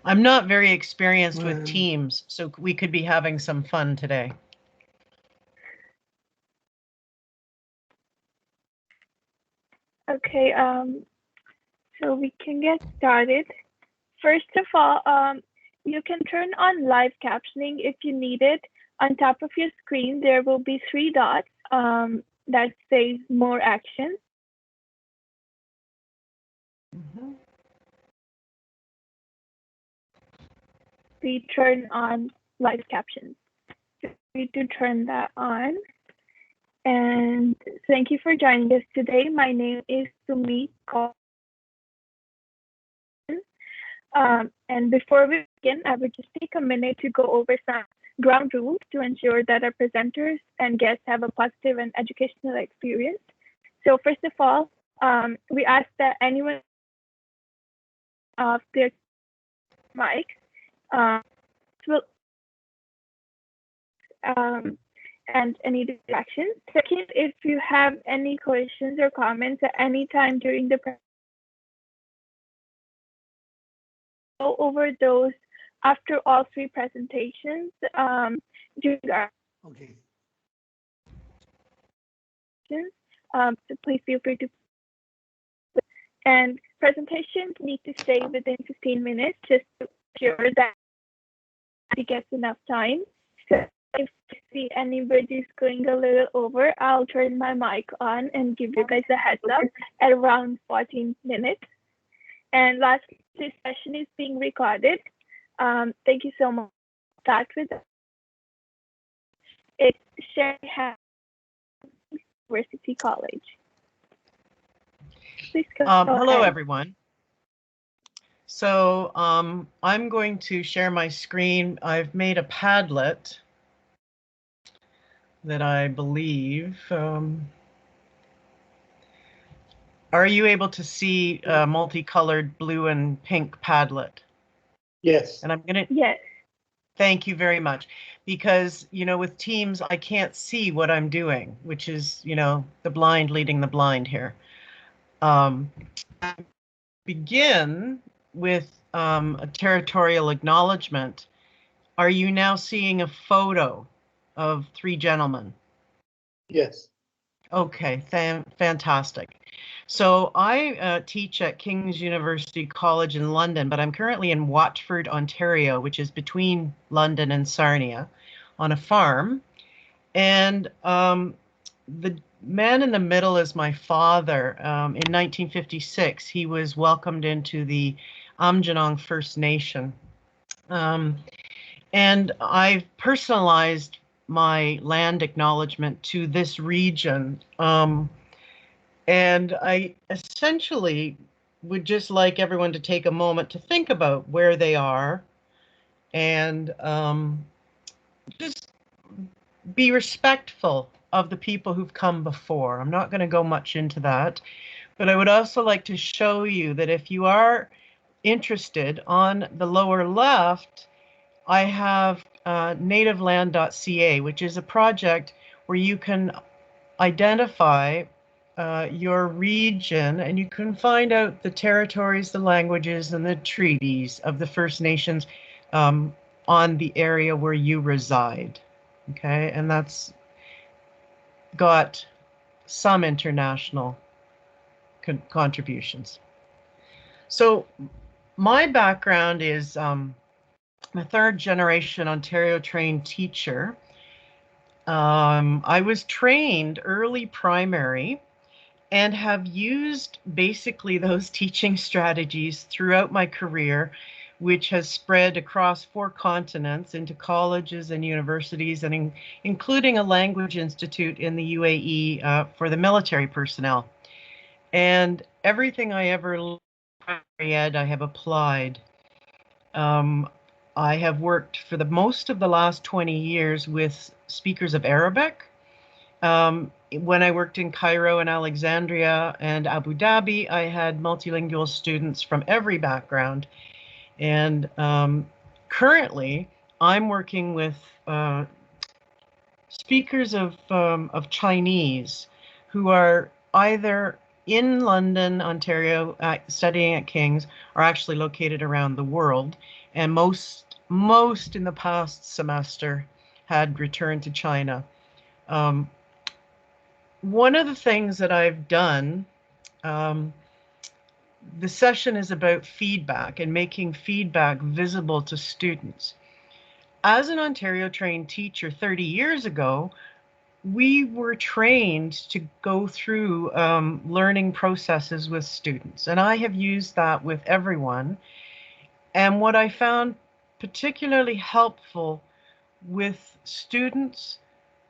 I'm not very experienced with Teams, so we could be having some fun today. Okay, so we can get started. First of all, you can turn on live captioning if you need it. On top of your screen, there will be three dots that says more actions. We turn on live captions. So we need to turn that on. And thank you for joining us today. My name is Sumi. And before we begin, I would just take a minute to go over some ground rules to ensure that our presenters and guests have a positive and educational experience. So first of all, we ask that anyone off their mic will and any distractions. Second, if you have any questions or comments at any time during the presentation, go over those after all three presentations. During our so please feel free to. And presentations need to stay within 15 minutes just to ensure that he gets enough time. So if I see anybody's going a little over, I'll turn my mic on and give you guys a heads up at around 14 minutes. And lastly, this session is being recorded. Thank you so much. Start with it's Sherry University College. Please go hello, ahead. everyone. So I'm going to share my screen. I've made a Padlet that I believe. Are you able to see a multicolored blue and pink Padlet? Yes. And I'm going to. Yes. Thank you very much. Because, you know, with Teams, I can't see what I'm doing, which is, you know, the blind leading the blind here. Begin with a territorial acknowledgement. Are you now seeing a photo of three gentlemen? Yes. Okay, fantastic. So I teach at King's University College in London, but I'm currently in Watford, Ontario, which is between London and Sarnia, on a farm. And the man in the middle is my father. In 1956, he was welcomed into the Aamjiwnaang First Nation. And I've personalized my land acknowledgement to this region. And I essentially would just like everyone to take a moment to think about where they are and just be respectful of the people who've come before. I'm not going to go much into that, but I would also like to show you that if you are interested, on the lower left, I have nativeland.ca, which is a project where you can identify your region and you can find out the territories, the languages, and the treaties of the First Nations on the area where you reside. Okay, and that's got some international contributions. So my background is I'm a third generation Ontario trained teacher. I was trained early primary and have used basically those teaching strategies throughout my career, which has spread across 4 continents into colleges and universities, and including a language institute in the UAE for the military personnel. And everything I ever learned in primary ed, I have applied. I have worked for the most of the last 20 years with speakers of Arabic. When I worked in Cairo and Alexandria and Abu Dhabi, I had multilingual students from every background. And currently, I'm working with speakers of Chinese who are either in London, Ontario, studying at King's are actually located around the world, and most in the past semester had returned to China. One of the things that I've done, the session is about feedback and making feedback visible to students. As an Ontario trained teacher 30 years ago, we were trained to go through learning processes with students, and I have used that with everyone. And what I found particularly helpful with students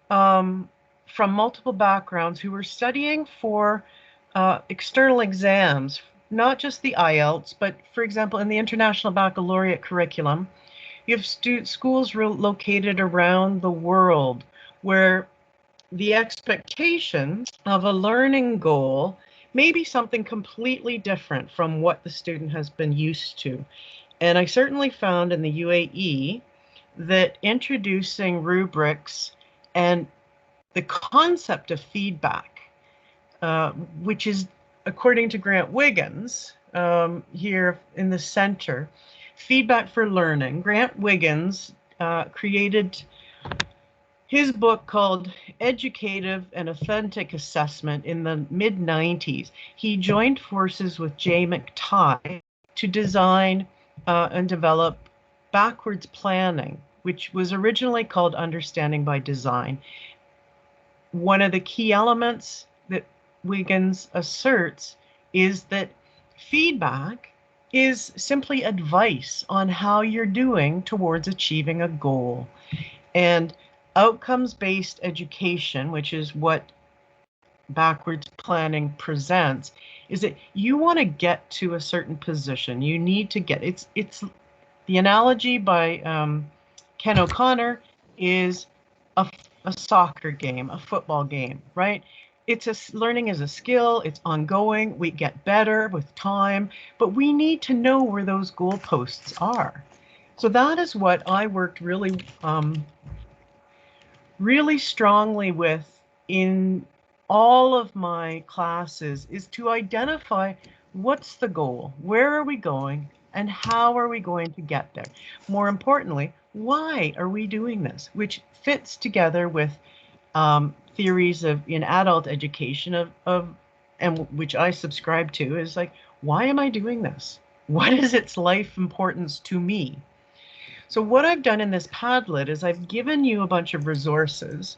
from multiple backgrounds who were studying for external exams, not just the IELTS, but for example, in the International Baccalaureate curriculum, you have schools located around the world where the expectation of a learning goal may be something completely different from what the student has been used to. And I certainly found in the UAE that introducing rubrics and the concept of feedback, which is, according to Grant Wiggins, here in the center, feedback for learning. Grant Wiggins created his book called Educative and Authentic Assessment in the mid-90s. He joined forces with Jay McTighe to design and develop backwards planning, which was originally called Understanding by Design. One of the key elements that Wiggins asserts is that feedback is simply advice on how you're doing towards achieving a goal. And outcomes-based education, which is what backwards planning presents, is that you want to get to a certain position. You need to get, it's the analogy by Ken O'Connor is a soccer game, a football game, right? Learning is a skill, it's ongoing, we get better with time, but we need to know where those goalposts are. So that is what I worked really strongly with in all of my classes, is to identify what's the goal, where are we going, and how are we going to get there? More importantly, why are we doing this? Which fits together with theories in adult education and which I subscribe to, is like, why am I doing this? What is its life importance to me? So what I've done in this Padlet is I've given you a bunch of resources,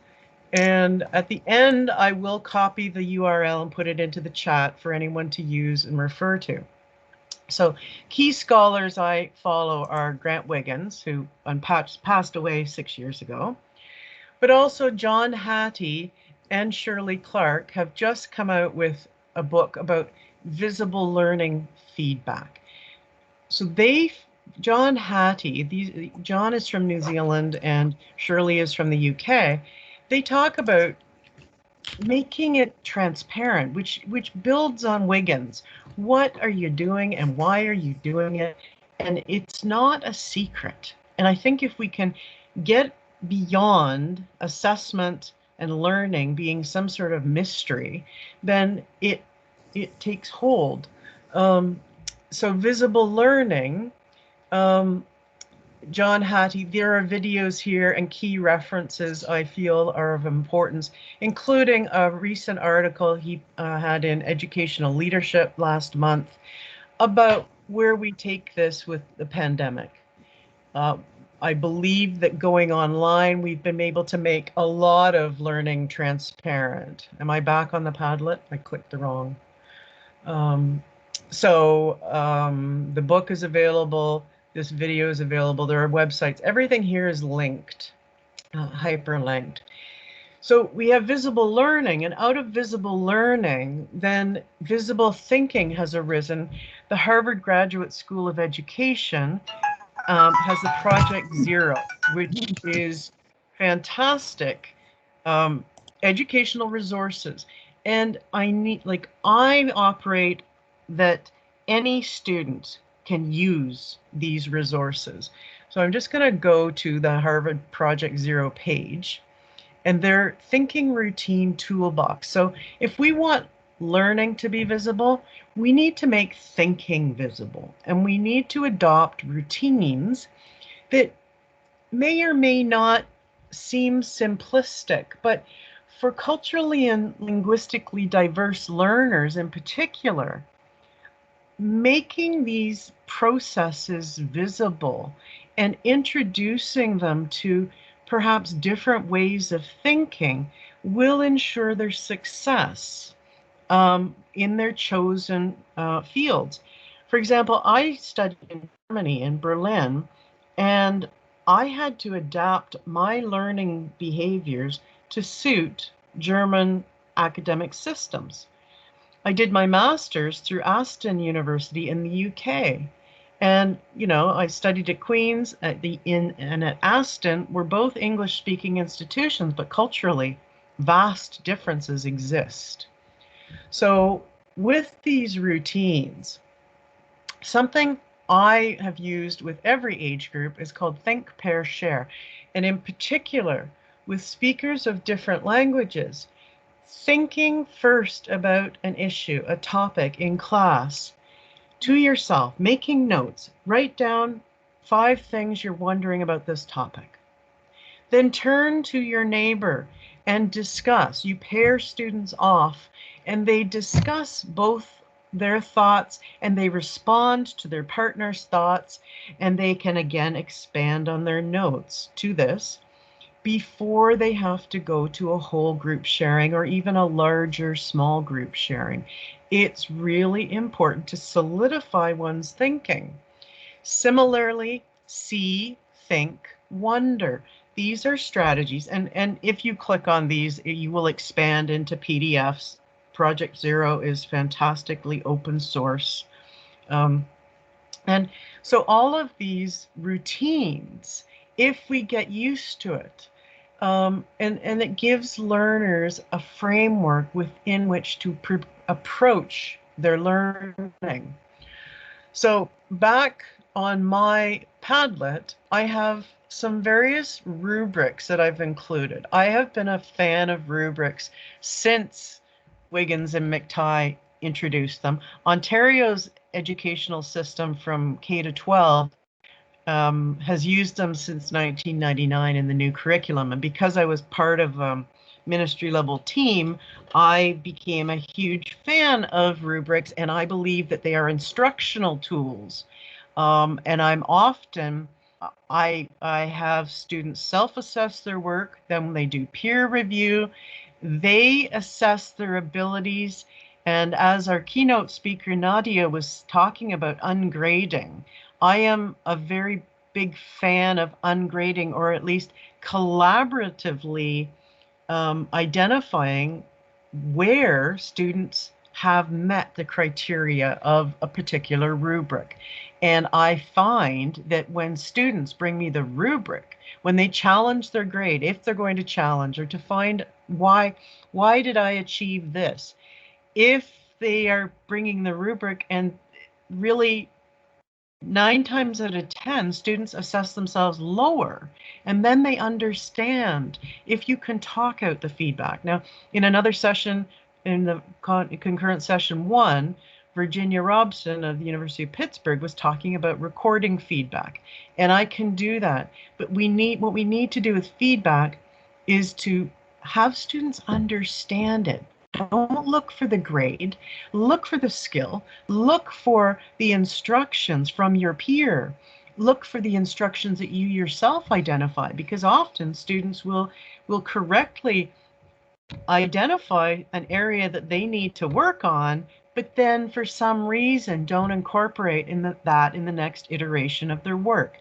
and at the end I will copy the URL and put it into the chat for anyone to use and refer to. So key scholars I follow are Grant Wiggins, who passed away 6 years ago, but also John Hattie and Shirley Clark have just come out with a book about visible learning feedback. So John Hattie, John is from New Zealand and Shirley is from the UK. They talk about making it transparent, which builds on Wiggins. What are you doing and why are you doing it? And it's not a secret. And I think if we can get beyond assessment and learning being some sort of mystery, then it takes hold. So visible learning, John Hattie, there are videos here and key references I feel are of importance, including a recent article he had in Educational Leadership last month about where we take this with the pandemic. I believe that going online, we've been able to make a lot of learning transparent. Am I back on the Padlet? I clicked the wrong. The book is available. This video is available. There are websites. Everything here is linked, hyperlinked. So we have visible learning, and out of visible learning, then visible thinking has arisen. The Harvard Graduate School of Education has the Project Zero, which is fantastic educational resources. And I operate that any student can use these resources. So I'm just going to go to the Harvard Project Zero page and their thinking routine toolbox. So if we want learning to be visible, we need to make thinking visible, and we need to adopt routines that may or may not seem simplistic, but for culturally and linguistically diverse learners in particular, making these processes visible and introducing them to perhaps different ways of thinking will ensure their success in their chosen fields. For example, I studied in Germany, in Berlin, and I had to adapt my learning behaviors to suit German academic systems. I did my master's through Aston University in the UK. And, you know, I studied at Queen's and at Aston were both English speaking institutions, but culturally vast differences exist. So with these routines, something I have used with every age group is called think, pair, share. And in particular, with speakers of different languages, thinking first about an issue, a topic in class, to yourself, making notes, write down 5 things you're wondering about this topic. Then turn to your neighbor and discuss. You pair students off and they discuss both their thoughts and they respond to their partner's thoughts, and they can again expand on their notes to this before they have to go to a whole group sharing or even a larger small group sharing. It's really important to solidify one's thinking. Similarly, see, think, wonder. These are strategies, and if you click on these, you will expand into PDFs. Project Zero is fantastically open source. And so all of these routines, if we get used to it, and it gives learners a framework within which to approach their learning. So back on my Padlet, I have some various rubrics that I've included. I have been a fan of rubrics since Wiggins and McTighe introduced them. Ontario's educational system from K to 12 has used them since 1999 in the new curriculum. And because I was part of ministry level team, I became a huge fan of rubrics, and I believe that they are instructional tools. And I'm often, I have students self-assess their work, then they do peer review, they assess their abilities, and as our keynote speaker Nadia was talking about ungrading, I am a very big fan of ungrading, or at least collaboratively identifying where students have met the criteria of a particular rubric. And I find that when students bring me the rubric, when they challenge their grade, if they're going to challenge or to find why did I achieve this, if they are bringing the rubric, and really 9 times out of 10, students assess themselves lower, and then they understand if you can talk out the feedback. Now, in another session, in the concurrent session 1, Virginia Robson of the University of Pittsburgh was talking about recording feedback, and I can do that. But what we need to do with feedback is to have students understand it. Don't look for the grade, look for the skill, look for the instructions from your peer, look for the instructions that you yourself identify, because often students will correctly identify an area that they need to work on, but then for some reason don't incorporate that in the next iteration of their work.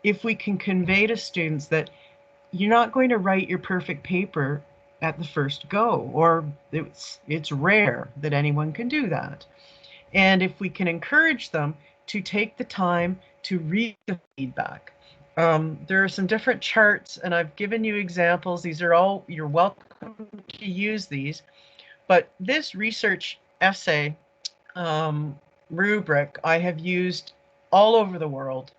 If we can convey to students that you're not going to write your perfect paper at the first go, or it's rare that anyone can do that. And if we can encourage them to take the time to read the feedback. There are some different charts, and I've given you examples. These are all, you're welcome to use these, but this research essay rubric I have used all over the world.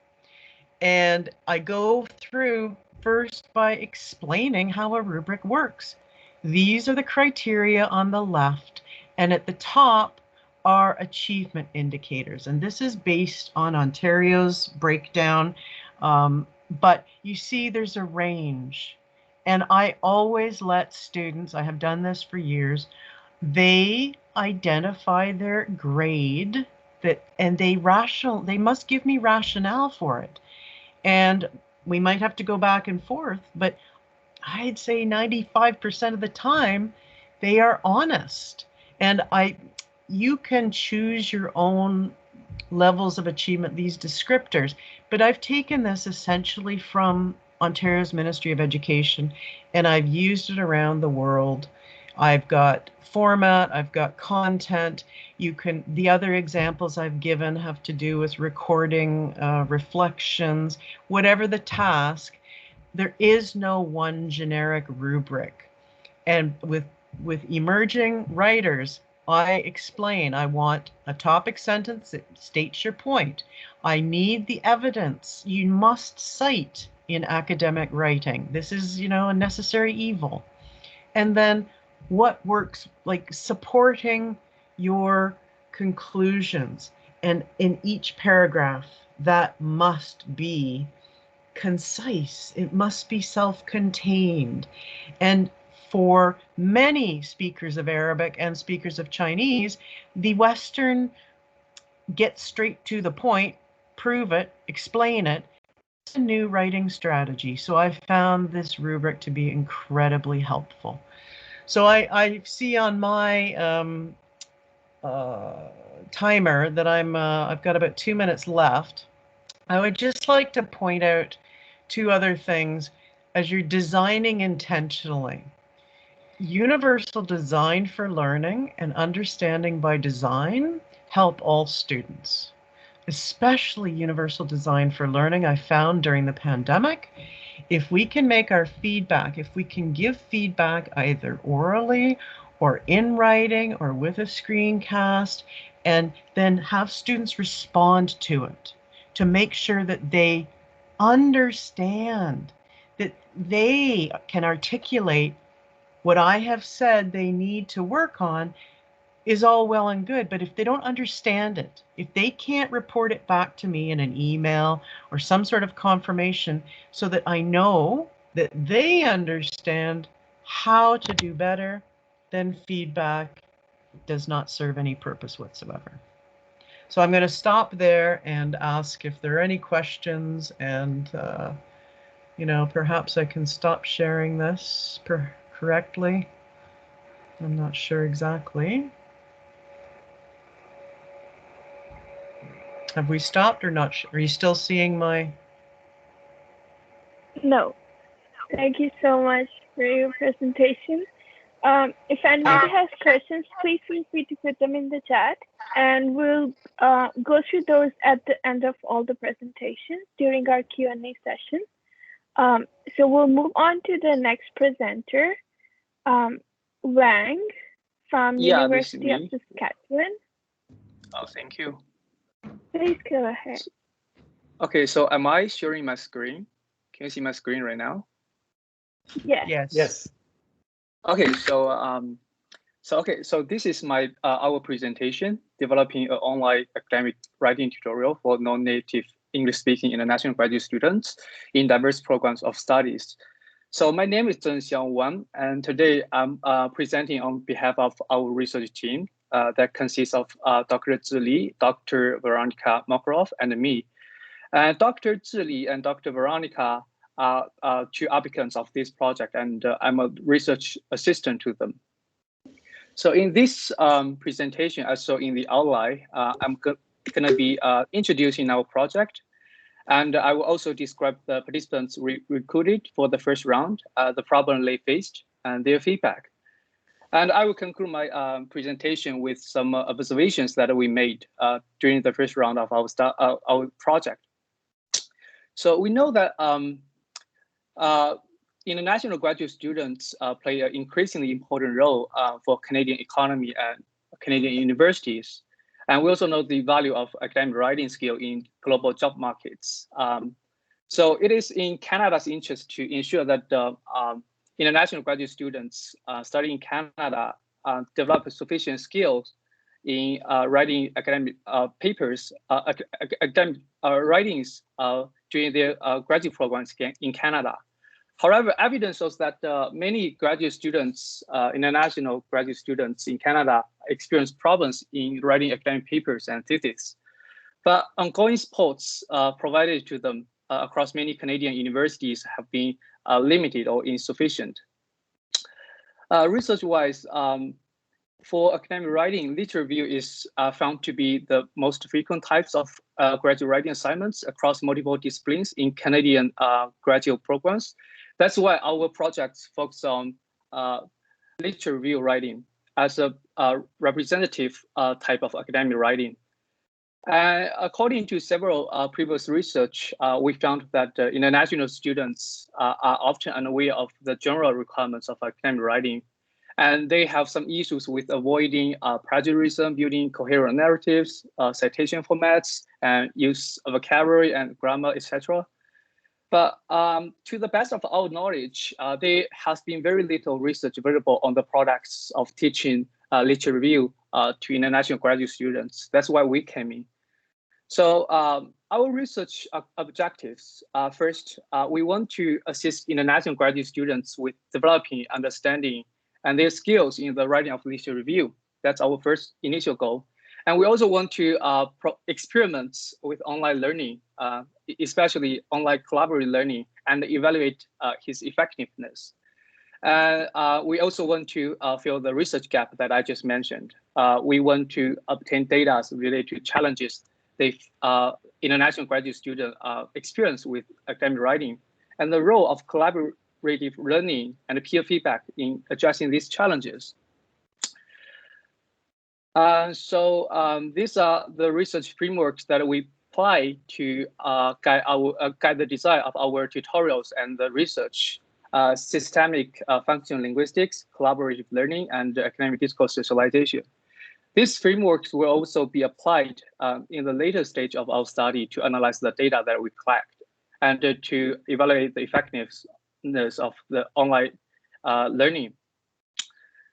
And I go through first by explaining how a rubric works. These are the criteria on the left, And at the top are achievement indicators. And this is based on Ontario's breakdown. But you see there's a range. And I always let students, I have done this for years, they identify their grade and they must give me rationale for it. And we might have to go back and forth, but I'd say 95% of the time they are honest. And you can choose your own levels of achievement, these descriptors, but I've taken this essentially from Ontario's Ministry of Education and I've used it around the world. I've got format, I've got content. The other examples I've given have to do with recording, reflections, whatever the task. There is no one generic rubric. And with emerging writers, I explain, I want a topic sentence that states your point. I need the evidence. You must cite in academic writing. This is, a necessary evil. And then what works, like supporting your conclusions. And in each paragraph, that must be concise. It must be self-contained. And for many speakers of Arabic and speakers of Chinese, the Western get straight to the point, prove it, explain it. It's a new writing strategy. So I found this rubric to be incredibly helpful. So I see on my timer that I've got about 2 minutes left. I would just like to point out two other things as you're designing intentionally. Universal design for learning and understanding by design help all students, especially universal design for learning. I found during the pandemic, if we can make our feedback, if we can give feedback either orally or in writing or with a screencast, and then have students respond to it to make sure that they understand, that they can articulate what I have said they need to work on, is all well and good. But if they don't understand it, if they can't report it back to me in an email or some sort of confirmation so that I know that they understand how to do better, then feedback does not serve any purpose whatsoever. So I'm going to stop there and ask if there are any questions, and perhaps I can stop sharing this correctly. I'm not sure exactly. Have we stopped or not? Are you still seeing my? No. Thank you so much for your presentation. If anybody has questions, please feel free to put them in the chat, and we'll go through those at the end of all the presentations during our Q&A session. So we'll move on to the next presenter, Wang from University of Saskatchewan. Oh, thank you. Please go ahead. Okay, so am I sharing my screen? Can you see my screen right now? Yes. Yes. Okay, so this is my our presentation, developing an online academic writing tutorial for non-native English-speaking international graduate students in diverse programs of studies. So my name is Zhenxiang Wang, and today I'm presenting on behalf of our research team that consists of Dr. Zhi Li, Dr. Veronica Makarov, and me. Dr. Zhi Li and Dr. Veronica are two applicants of this project, and I'm a research assistant to them. So in this presentation, as so in the outline, I'm going to be introducing our project, and I will also describe the participants recruited for the first round, the problem they faced, and their feedback. And I will conclude my presentation with some observations that we made during the first round of our project. So we know that international graduate students play an increasingly important role for Canadian economy and Canadian universities. And we also know the value of academic writing skill in global job markets. So it is in Canada's interest to ensure that international graduate students studying in Canada develop sufficient skills in writing academic papers, academic writings during their graduate programs in Canada. However, evidence shows that many graduate students, international graduate students in Canada, experience problems in writing academic papers and theses. But ongoing supports provided to them across many Canadian universities have been limited or insufficient. Research-wise, for academic writing, literature review is found to be the most frequent types of graduate writing assignments across multiple disciplines in Canadian graduate programs. That's why our projects focus on literature review writing as a representative type of academic writing. According to several previous research, we found that international students are often unaware of the general requirements of academic writing, and they have some issues with avoiding plagiarism, building coherent narratives, citation formats, and use of vocabulary and grammar, etc. But to the best of our knowledge, there has been very little research available on the products of teaching literature review to international graduate students. That's why we came in. So our research objectives, first, we want to assist international graduate students with developing understanding and their skills in the writing of literature review. That's our first initial goal. And we also want to experiment with online learning, especially online collaborative learning, and evaluate its effectiveness. We also want to fill the research gap that I just mentioned. We want to obtain data related to challenges the international graduate student experience with academic writing, and the role of collaborative learning and peer feedback in addressing these challenges. These are the research frameworks that we apply to guide the design of our tutorials and the research: systemic functional linguistics, collaborative learning, and academic discourse socialization. These frameworks will also be applied in the later stage of our study to analyze the data that we collect and to evaluate the effectiveness of the online learning.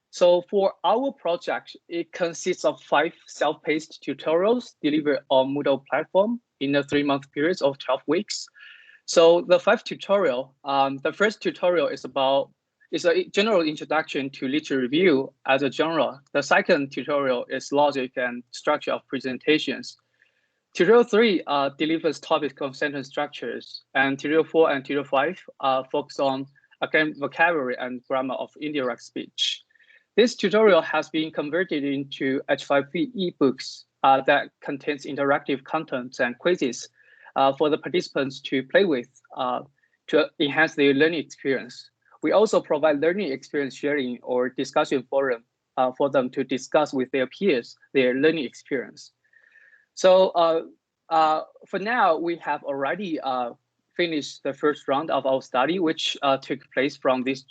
So for our project, it consists of 5 self-paced tutorials delivered on Moodle platform in a 3-month period of 12 weeks. So the 5 tutorial, the first tutorial is a general introduction to literature review as a genre. The second tutorial is logic and structure of presentations. Tutorial 3 delivers topics of sentence structures, and tutorial 4 and tutorial 5 focus on academic vocabulary and grammar of indirect speech. This tutorial has been converted into H5P ebooks that contains interactive content and quizzes for the participants to play with to enhance their learning experience. We also provide learning experience sharing or discussion forum for them to discuss with their peers their learning experience. So for now, we have already finished the first round of our study, which took place from this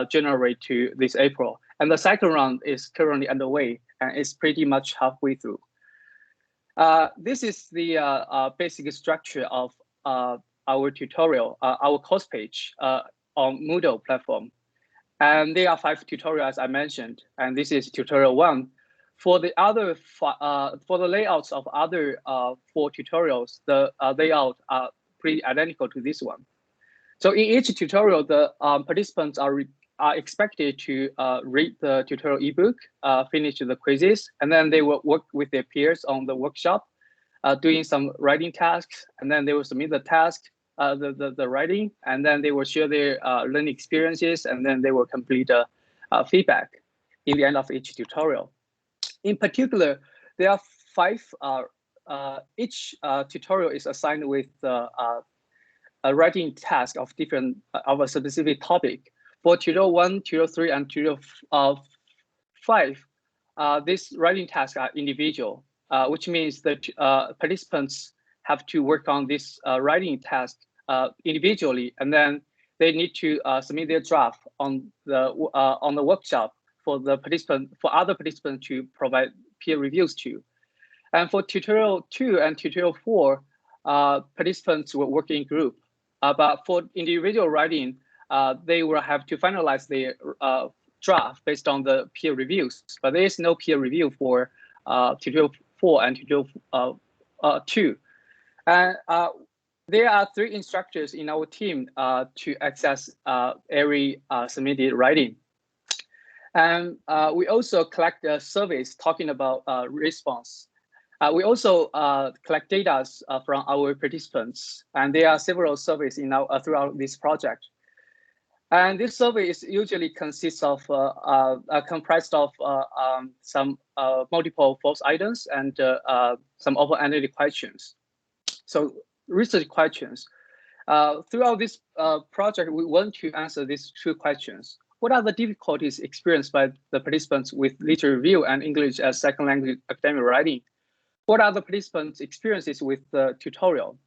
January to this April. And the second round is currently underway and is pretty much halfway through. This is the basic structure of our tutorial, our course page on Moodle platform. And there are 5 tutorials, as I mentioned, and this is tutorial 1. For the other, for the layouts of other 4 tutorials, the layout are pretty identical to this one. So in each tutorial, the participants are expected to read the tutorial ebook, finish the quizzes, and then they will work with their peers on the workshop, doing some writing tasks, and then they will submit the task, the writing, and then they will share their learning experiences, and then they will complete feedback in the end of each tutorial. In particular, there are 5, each tutorial is assigned with a writing task of a specific topic. For tutorial 1, tutorial 3, and tutorial 5, these writing tasks are individual, which means that participants have to work on this writing task individually, and then they need to submit their draft on the workshop for other participants to provide peer reviews to. And for tutorial 2 and tutorial 4, participants will work in group. But for individual writing, they will have to finalize their draft based on the peer reviews, but there is no peer review for tutorial 4 and tutorial 2. And there are 3 instructors in our team to access every submitted writing. And we also collect surveys talking about response. We also collect data from our participants, and there are several surveys throughout this project. And this survey is usually consists of comprised of some multiple false items and some open-ended questions. So research questions. Throughout this project, we want to answer these 2 questions. What are the difficulties experienced by the participants with literature review and English as second language academic writing? What are the participants' experiences with the tutorial?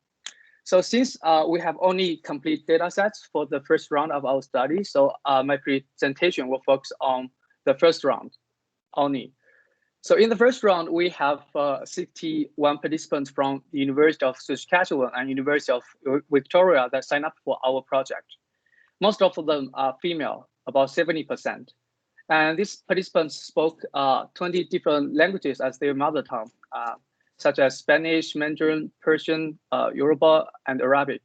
So since we have only complete data sets for the first round of our study, so my presentation will focus on the first round only. So in the first round, we have 61 participants from the University of Saskatchewan and University of Victoria that signed up for our project. Most of them are female, about 70%. And these participants spoke 20 different languages as their mother tongue, such as Spanish, Mandarin, Persian, Yoruba, and Arabic.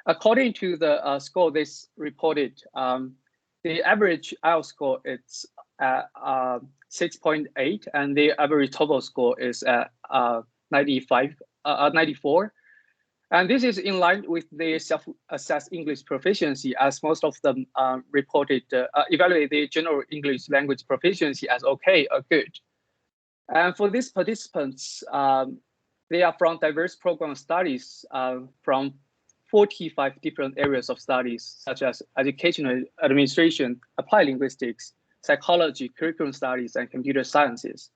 According to the score they reported, the average IELTS score is 6.8, and the average TOEFL score is 94. And this is in line with the self-assessed English proficiency, as most of them reported, evaluate the general English language proficiency as okay or good. And for these participants, they are from diverse program studies from 45 different areas of studies, such as educational administration, applied linguistics, psychology, curriculum studies, and computer sciences.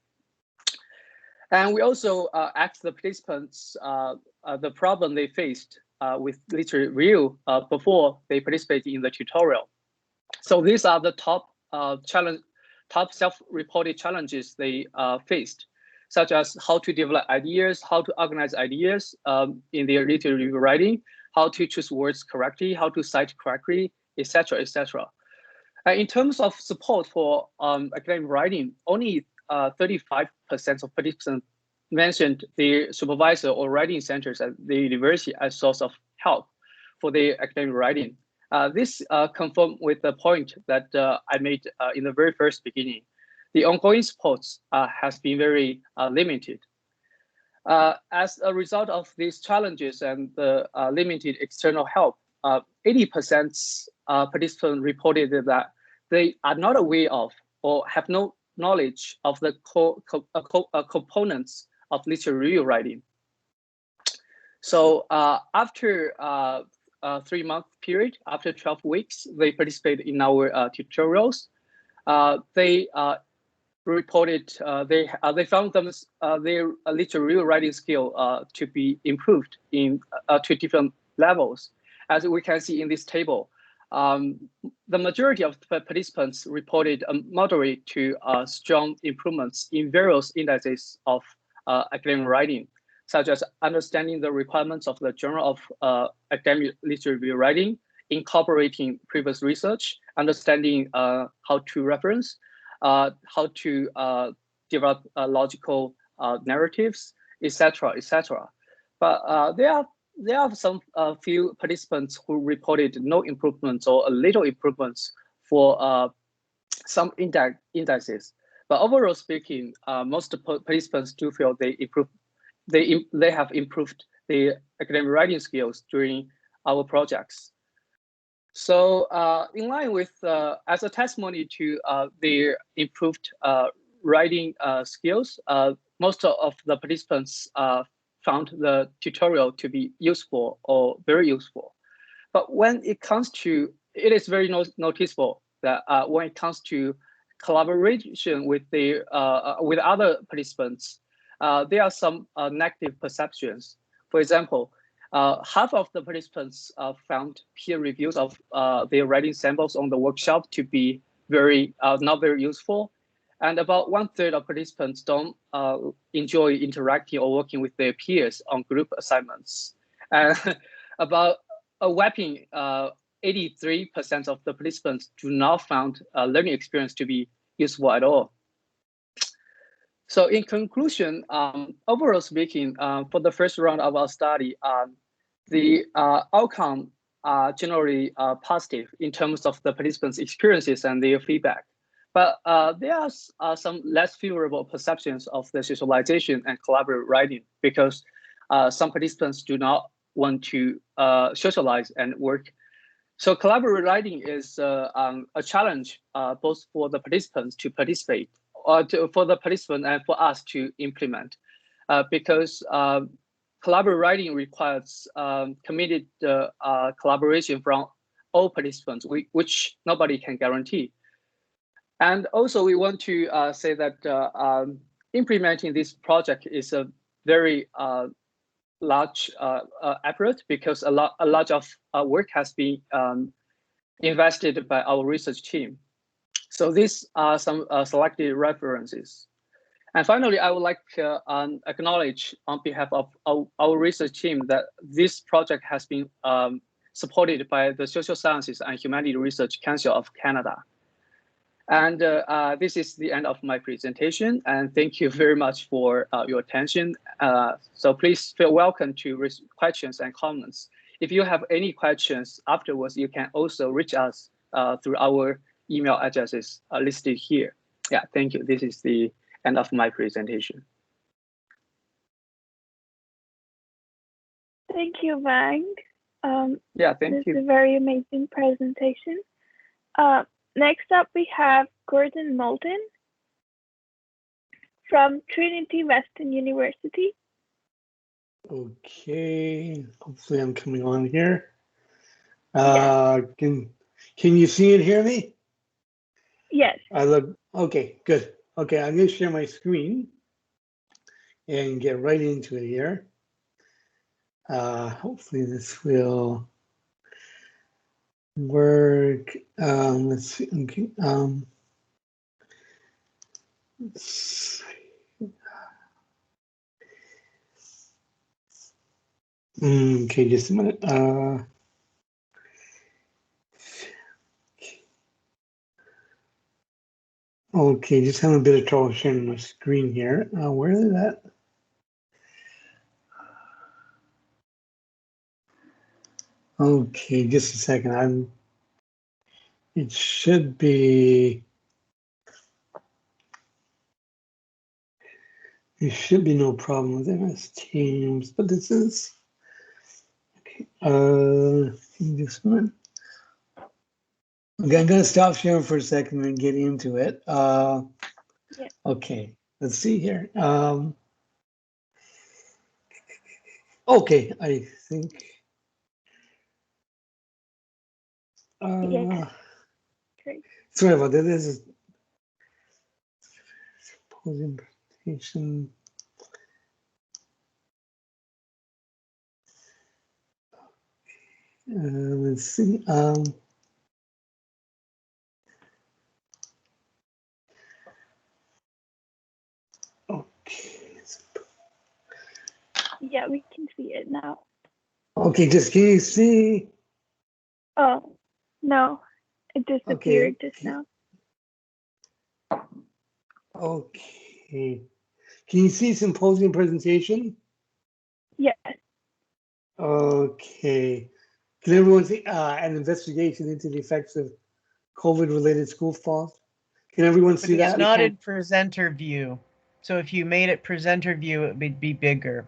And we also asked the participants the problem they faced with literature review before they participated in the tutorial. So these are the top self-reported challenges they faced, such as how to develop ideas, how to organize ideas in their literature review writing, how to choose words correctly, how to cite correctly, etc., etc. In terms of support for academic writing, only 35% of participants mentioned the supervisor or writing centers at the university as source of help for their academic writing. This confirmed with the point that I made in the very first beginning. The ongoing support has been very limited. As a result of these challenges and the limited external help, 80% participants reported that they are not aware of or have no knowledge of the components of literature review writing. So after a 3-month period, after 12 weeks, they participated in our tutorials. They reported they found them their literature review writing skill to be improved in 2 different levels. As we can see in this table, the majority of the participants reported moderate to strong improvements in various indices of academic writing, such as understanding the requirements of the Journal of Academic Literature Review Writing, incorporating previous research, understanding how to reference, how to develop logical narratives, etc., etc. But there are some few participants who reported no improvements or a little improvements for some indices. But overall speaking, most participants do feel they have improved their academic writing skills during our projects. So in line with, as a testimony to their improved writing skills, most of the participants found the tutorial to be useful or very useful. But when it comes to, it is very noticeable that when it comes to collaboration with with other participants, there are some negative perceptions. For example, half of the participants found peer reviews of their writing samples on the workshop to be not very useful. And about 1/3 of participants don't enjoy interacting or working with their peers on group assignments. And about a whopping 83% of the participants do not find a learning experience to be useful at all. So in conclusion, overall speaking, for the first round of our study, the outcome are generally positive in terms of the participants' experiences and their feedback. But there are some less favorable perceptions of the socialization and collaborative writing because some participants do not want to socialize and work. So collaborative writing is a challenge both for the participants to participate, or for the participant and for us to implement, because collaborative writing requires committed collaboration from all participants, which nobody can guarantee. And also, we want to say that implementing this project is a very large effort because a lot of work has been invested by our research team. So these are some selected references. And finally, I would like to acknowledge on behalf of our research team that this project has been supported by the Social Sciences and Humanities Research Council of Canada. And this is the end of my presentation. And thank you very much for your attention. So please feel welcome to raise questions and comments. If you have any questions afterwards, you can also reach us through our email addresses listed here. Yeah, thank you. This is the end of my presentation. Thank you, Wang. Yeah, thank you. This is a very amazing presentation. Next up, we have Gordon Moulton from Trinity Western University. Okay, hopefully I'm coming on here. Yes. Can you see and hear me? Yes. Okay, good. Okay, I'm going to share my screen and get right into it here. Hopefully this will work. Let's see. Okay. Okay, just a minute. Okay, just having a bit of trouble sharing my screen here. Where is that? Okay, just a second. It should be. There should be no problem with MS Teams, but this is okay. Just a minute. Okay, I'm gonna stop sharing for a second and get into it. Yeah. Okay, let's see here. Okay, I think. Yeah. Great. Sorry about that. This is posing presentation. Let's see. Okay. Yeah, we can see it now. Okay, just can you see? Oh, no, it disappeared just now. Okay. Can you see symposium presentation? Yes. Okay. Can everyone see an investigation into the effects of COVID-related school falls? Can everyone see that? It's not in presenter view. So if you made it presenter view, it would be bigger.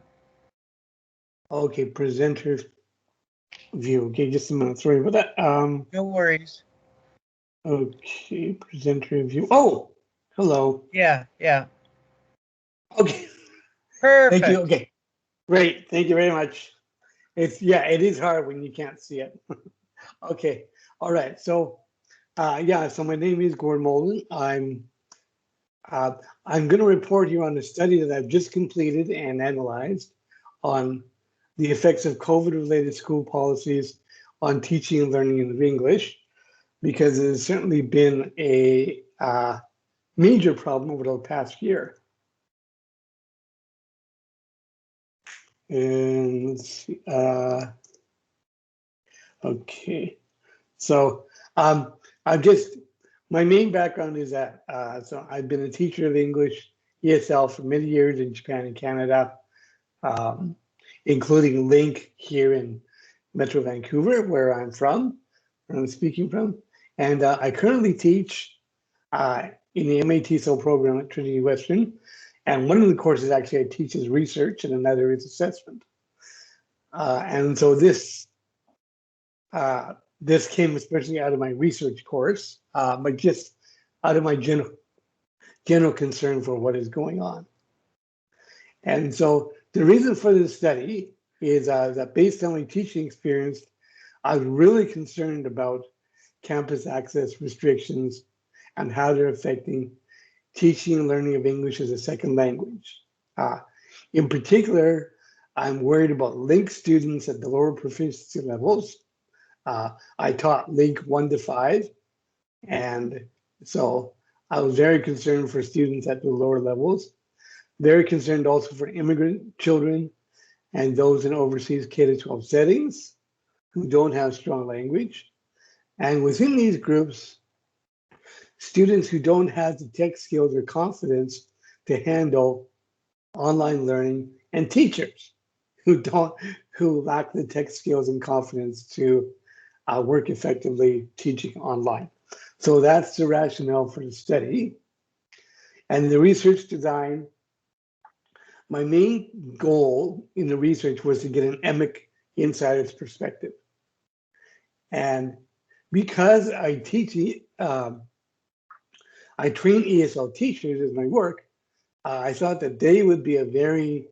Okay, presenter view. Okay, just a minute. Sorry about that. No worries. Okay, presenter view. Oh, hello. Yeah. Okay. Perfect. Thank you. Okay, great. Thank you very much. It is hard when you can't see it. Okay. All right. So, so my name is Gordon Moulton. I'm going to report here on a study that I've just completed and analyzed on the effects of COVID-related school policies on teaching and learning of English, because it has certainly been a major problem over the past year. And let's see. Okay. So my main background is that, so I've been a teacher of English ESL for many years in Japan and Canada, including Link here in Metro Vancouver, where I'm speaking from. And I currently teach in the MA-TESOL program at Trinity Western. And one of the courses actually I teach is research and another is assessment. And so this came especially out of my research course, but just out of my general concern for what is going on. And so the reason for this study is that based on my teaching experience, I was really concerned about campus access restrictions and how they're affecting teaching and learning of English as a second language. In particular, I'm worried about Link students at the lower proficiency levels. I taught Link 1 to 5, and so I was very concerned for students at the lower levels. Very concerned also for immigrant children and those in overseas K-12 settings who don't have strong language. And within these groups, students who don't have the tech skills or confidence to handle online learning, and teachers who lack the tech skills and confidence to work effectively teaching online. So that's the rationale for the study. And the research design, my main goal in the research was to get an EMIC insider's perspective. And because I train ESL teachers as my work, I thought that they would be a very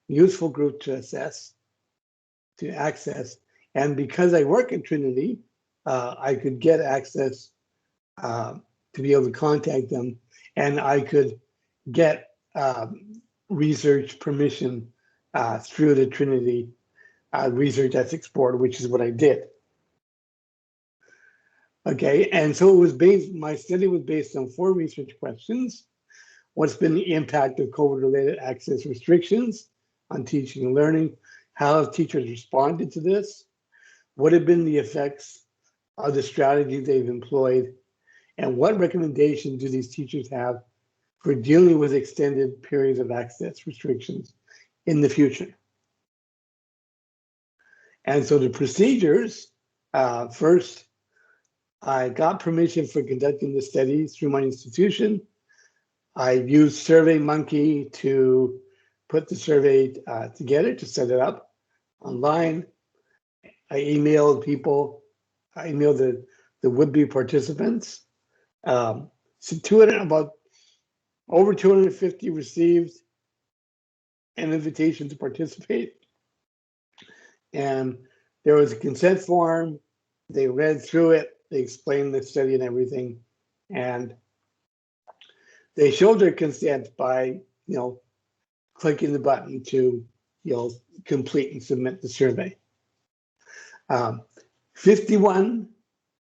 useful group to access. And because I work at Trinity, I could get access to be able to contact them, and I could get research permission through the Trinity Research Ethics Board, which is what I did. Okay, and so my study was based on 4 research questions. What's been the impact of COVID-related access restrictions on teaching and learning? How have teachers responded to this? What have been the effects of the strategy they've employed? And what recommendations do these teachers have for dealing with extended periods of access restrictions in the future? And so the procedures, first, I got permission for conducting the study through my institution. I used SurveyMonkey to put the survey together, to set it up online. I emailed people, I emailed the would-be participants. So about over 250 received an invitation to participate. And there was a consent form. They read through it, they explained the study and everything. And they showed their consent by, clicking the button to, complete and submit the survey. 51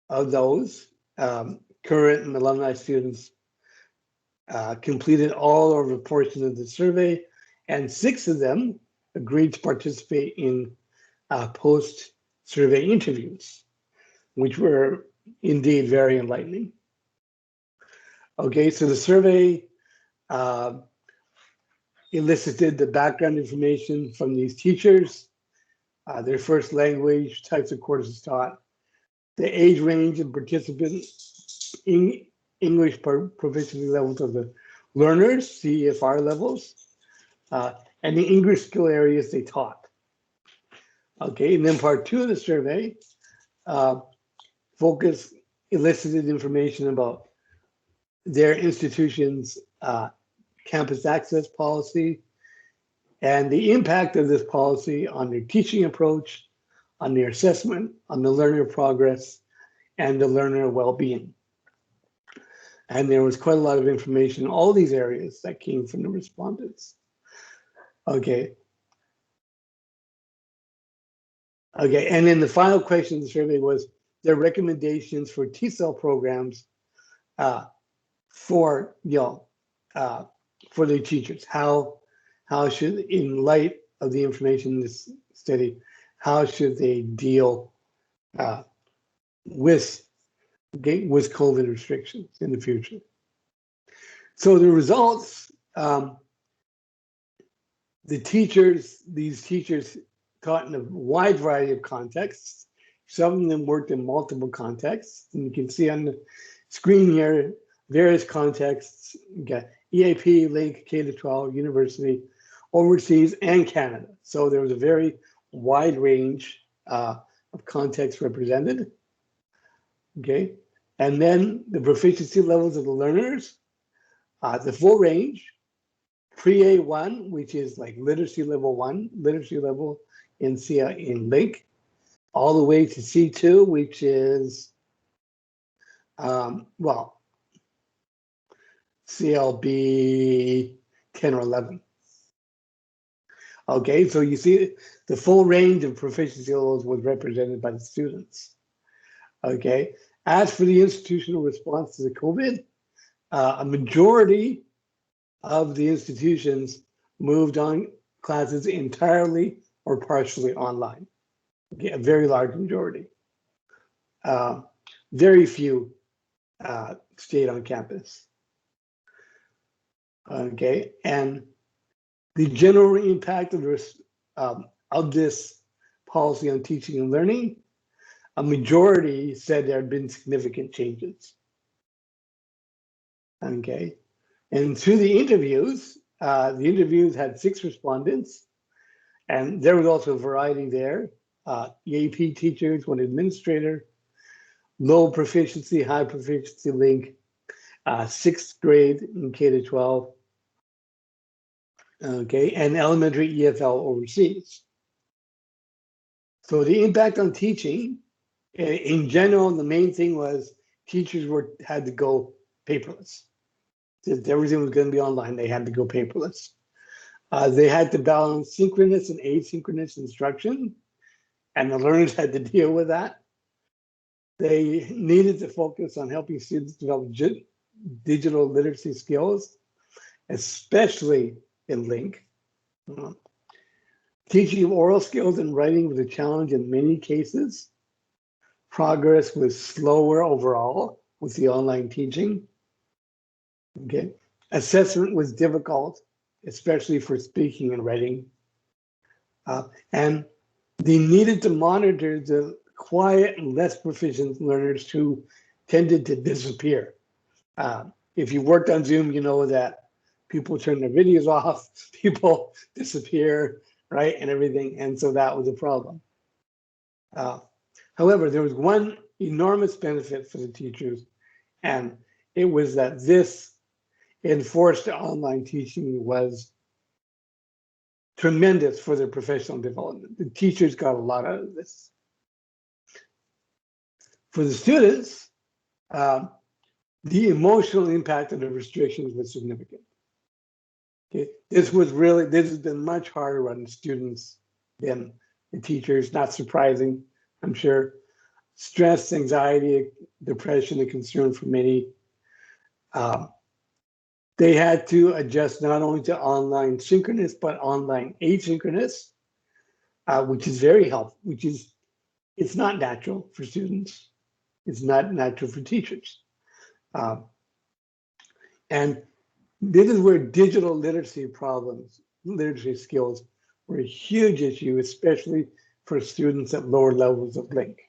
of those current and alumni students completed all or a portion of the survey, and 6 of them agreed to participate in post-survey interviews, which were indeed very enlightening. Okay, so the survey elicited the background information from these teachers, their first language, types of courses taught, the age range of participants, English proficiency levels of the learners, CEFR levels, and the English skill areas they taught. Okay, and then part 2 of the survey elicited information about their institution's campus access policy and the impact of this policy on their teaching approach, on their assessment, on the learner progress, and the learner well-being. And there was quite a lot of information in all these areas that came from the respondents. Okay. Okay, and then the final question of the survey was their recommendations for TESOL programs for their teachers. How should, in light of the information in this study, how should they deal with COVID restrictions in the future. So the results, these teachers taught in a wide variety of contexts. Some of them worked in multiple contexts, and you can see on the screen here various contexts. You got EAP, Link, K-12, university, overseas, and Canada. So there was a very wide range of contexts represented. Okay, and then the proficiency levels of the learners, the full range, pre-A1, which is like literacy level 1, literacy level in Link, all the way to C2, which is, well, CLB 10 or 11. Okay, so you see the full range of proficiency levels was represented by the students. Okay, as for the institutional response to the COVID, a majority of the institutions moved on classes entirely or partially online. Okay, a very large majority. Very few stayed on campus. Okay, and the general impact of this policy on teaching and learning, a majority said there had been significant changes. Okay, and through the interviews had 6 respondents, and there was also a variety there. EAP teachers, 1 administrator, low proficiency, high proficiency Link, 6th grade in K-12, okay, and elementary EFL overseas. So the impact on teaching, in general, the main thing was teachers had to go paperless. Since everything was going to be online, they had to go paperless. They had to balance synchronous and asynchronous instruction, and the learners had to deal with that. They needed to focus on helping students develop digital literacy skills, especially in Link. Teaching of oral skills and writing was a challenge in many cases. Progress was slower overall with the online teaching. Okay. Assessment was difficult, especially for speaking and writing. And they needed to monitor the quiet and less proficient learners who tended to disappear. If you worked on Zoom, you know that people turn their videos off, people disappear, right, and everything, and so that was a problem. However, there was one enormous benefit for the teachers, and it was that this enforced online teaching was tremendous for their professional development. The teachers got a lot out of this. For the students, the emotional impact of the restrictions was significant. Okay. This has been much harder on the students than the teachers, not surprising, I'm sure. Stress, anxiety, depression, and concern for many. They had to adjust not only to online synchronous, but online asynchronous, which is very helpful, it's not natural for students. It's not natural for teachers. And this is where digital literacy skills were a huge issue, especially for students at lower levels of Link.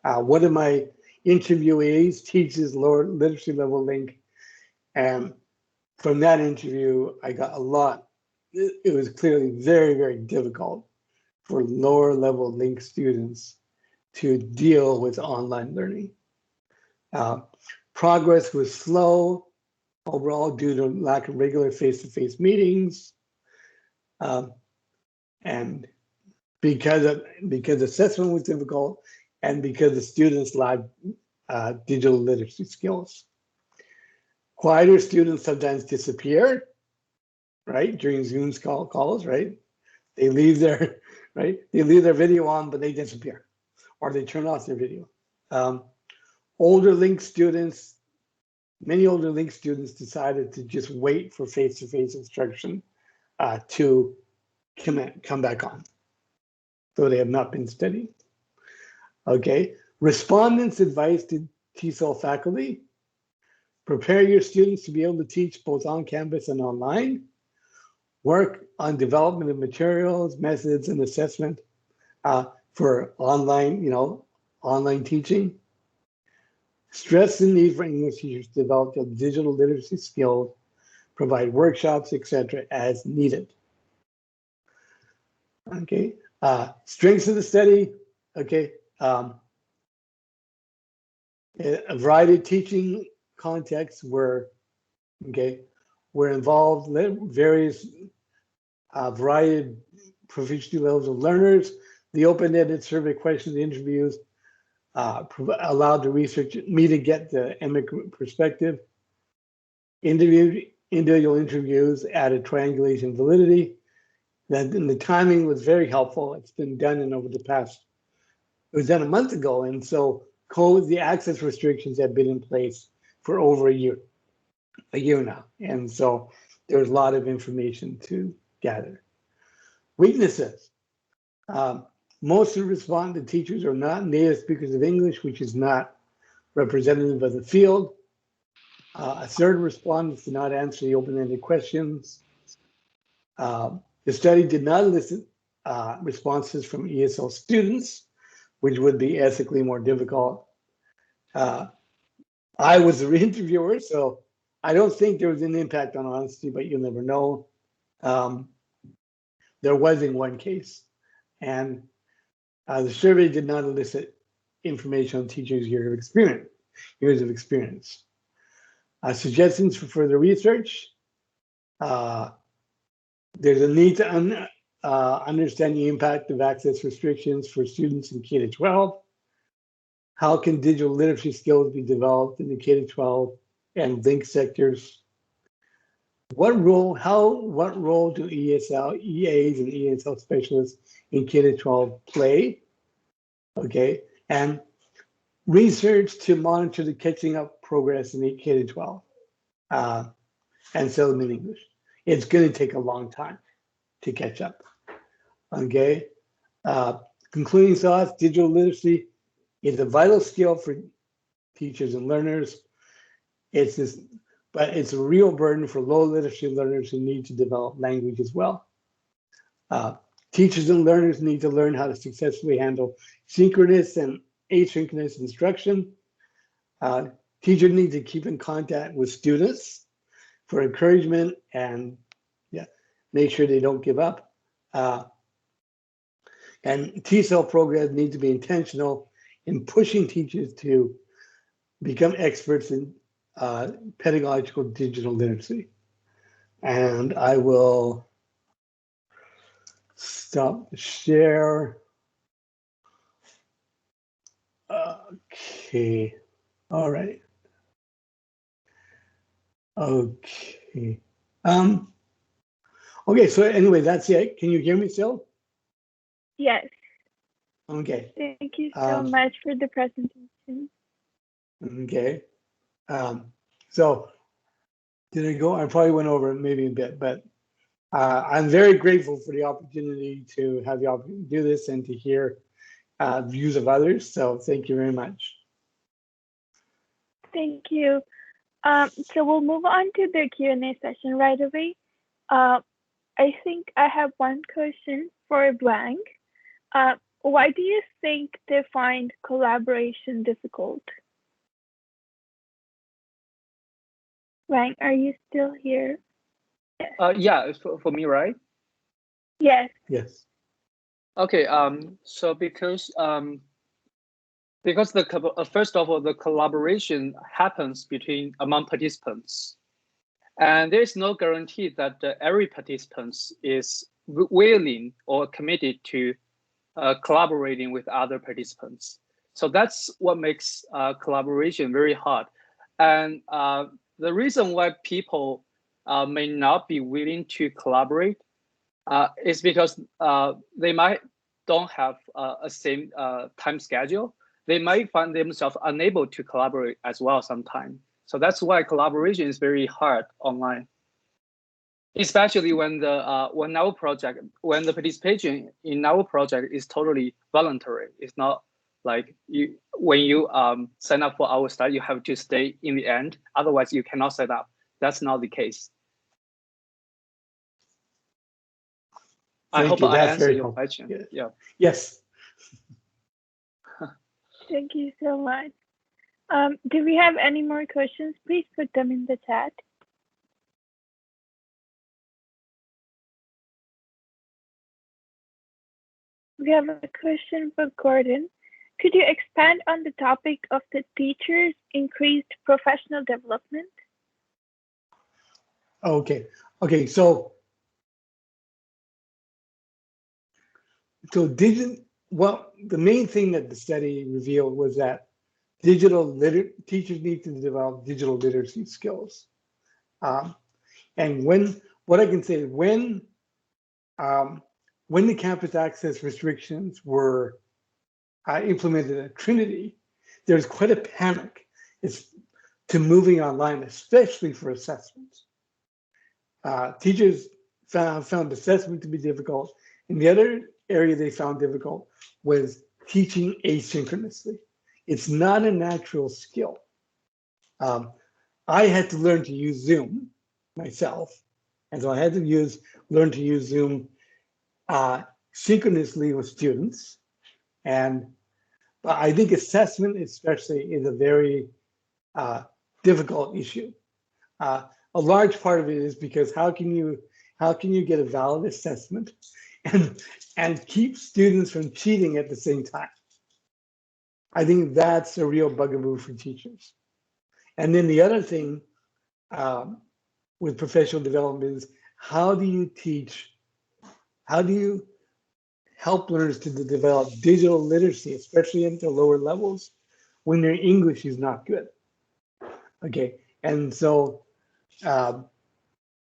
One of my interviewees teaches lower literacy level Link, and from that interview, I got a lot. It was clearly very, very difficult for lower level Link students to deal with online learning. Progress was slow overall due to lack of regular face-to-face meetings, and because assessment was difficult, and because the students lacked digital literacy skills. Quieter students sometimes disappear, right, during Zoom calls, right? They leave their video on, but they disappear, or they turn off their video. Older Link students, many older Link students decided to just wait for face-to-face instruction to come back on. So they have not been studying. Okay, Respondents' advice to TESOL faculty: prepare your students to be able to teach both on campus and online. Work on development of materials, methods, and assessment for online teaching. Stress the need for English teachers to develop their digital literacy skills, provide workshops, etc., as needed. Okay. Strengths of the study. Okay. A variety of teaching contexts were involved. Various variety of proficiency levels of learners. The open-ended survey questions, interviews allowed the researcher me to get the immigrant perspective. Individual interviews added triangulation validity. Then the timing was very helpful. It's been done it was done a month ago, and so the access restrictions have been in place for over a year now, and so there's a lot of information to gather. Weaknesses. Most of the respondent teachers are not native speakers of English, which is not representative of the field. A third of respondents did not answer the open-ended questions. The study did not elicit responses from ESL students, which would be ethically more difficult. I was the interviewer, so I don't think there was an impact on honesty, but you'll never know. There was in one case, and the survey did not elicit information on teachers' years of experience. Suggestions for further research. There's a need to understand the impact of access restrictions for students in K-12. How can digital literacy skills be developed in the K-12 and linked sectors? What role do ESL, EAs, and ESL specialists in K-12 play? Okay, and research to monitor the catching up progress in the K-12 and so in English. It's going to take a long time to catch up. Okay, concluding thoughts: digital literacy is a vital skill for teachers and learners. But it's a real burden for low literacy learners who need to develop language as well. Teachers and learners need to learn how to successfully handle synchronous and asynchronous instruction. Teachers need to keep in contact with students for encouragement and make sure they don't give up. And TESOL programs need to be intentional in pushing teachers to become experts in pedagogical digital literacy. And I will stop the share. Okay, all right. Okay. Okay, so anyway, that's it. Can you hear me still? Yes. Okay. Thank you so much for the presentation. Okay. So did I go? I probably went over it maybe a bit, but I'm very grateful for the opportunity to have the opportunity to do this and to hear views of others. So thank you very much. Thank you. So we'll move on to the Q&A session right away. I think I have one question for Blank. Why do you think they find collaboration difficult? Blank, are you still here? Yes. Yeah, for me, right? Yes. Yes. Okay. So because first of all, the collaboration happens among participants, and there is no guarantee that every participant is willing or committed to collaborating with other participants. So that's what makes collaboration very hard. And the reason why people may not be willing to collaborate is because they don't have a same time schedule. They might find themselves unable to collaborate as well sometimes. So that's why collaboration is very hard online, especially when the participation in our project is totally voluntary. It's not Like when you sign up for our study, you have to stay in the end. Otherwise, you cannot sign up. That's not the case. I hope I answered your question. Yeah. Yes. Thank you so much. Do we have any more questions? Please put them in the chat. We have a question for Gordon. Could you expand on the topic of the teachers' increased professional development? Okay. Okay. So the main thing that the study revealed was that teachers need to develop digital literacy skills. And what I can say is when the campus access restrictions were implemented at Trinity, there was quite a panic to moving online, especially for assessments. Teachers found assessment to be difficult, and the other area they found difficult was teaching asynchronously. It's not a natural skill. I had to learn to use Zoom myself, and so I had to learn to use Zoom synchronously with students. And I think assessment, especially, is a very difficult issue. A large part of it is because how can you get a valid assessment and keep students from cheating at the same time? I think that's a real bugaboo for teachers. And then the other thing with professional development is how do you help learners to develop digital literacy, especially into lower levels, when their English is not good? Okay, and so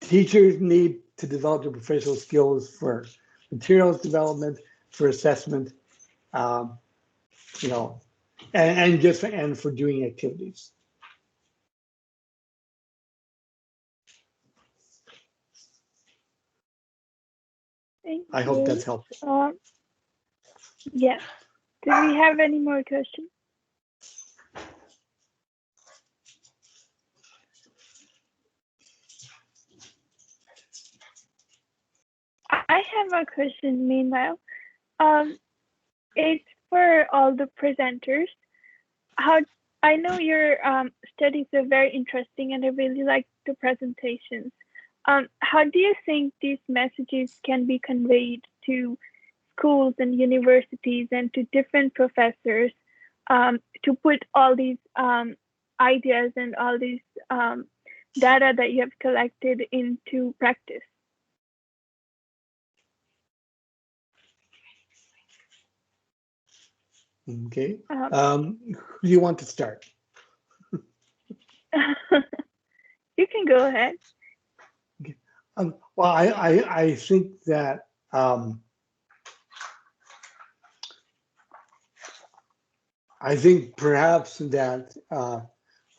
teachers need to develop their professional skills for materials development, for assessment, you know, and for doing activities. Thank I hope that's helpful. Yeah. Do we have any more questions? I have a question meanwhile. It's for all the presenters. I know your studies are very interesting and I really like the presentations. How do you think these messages can be conveyed to schools and universities and to different professors to put all these ideas and all these data that you have collected into practice? Okay. Who do you want to start? You can go ahead. Okay. Well, I think that I think perhaps that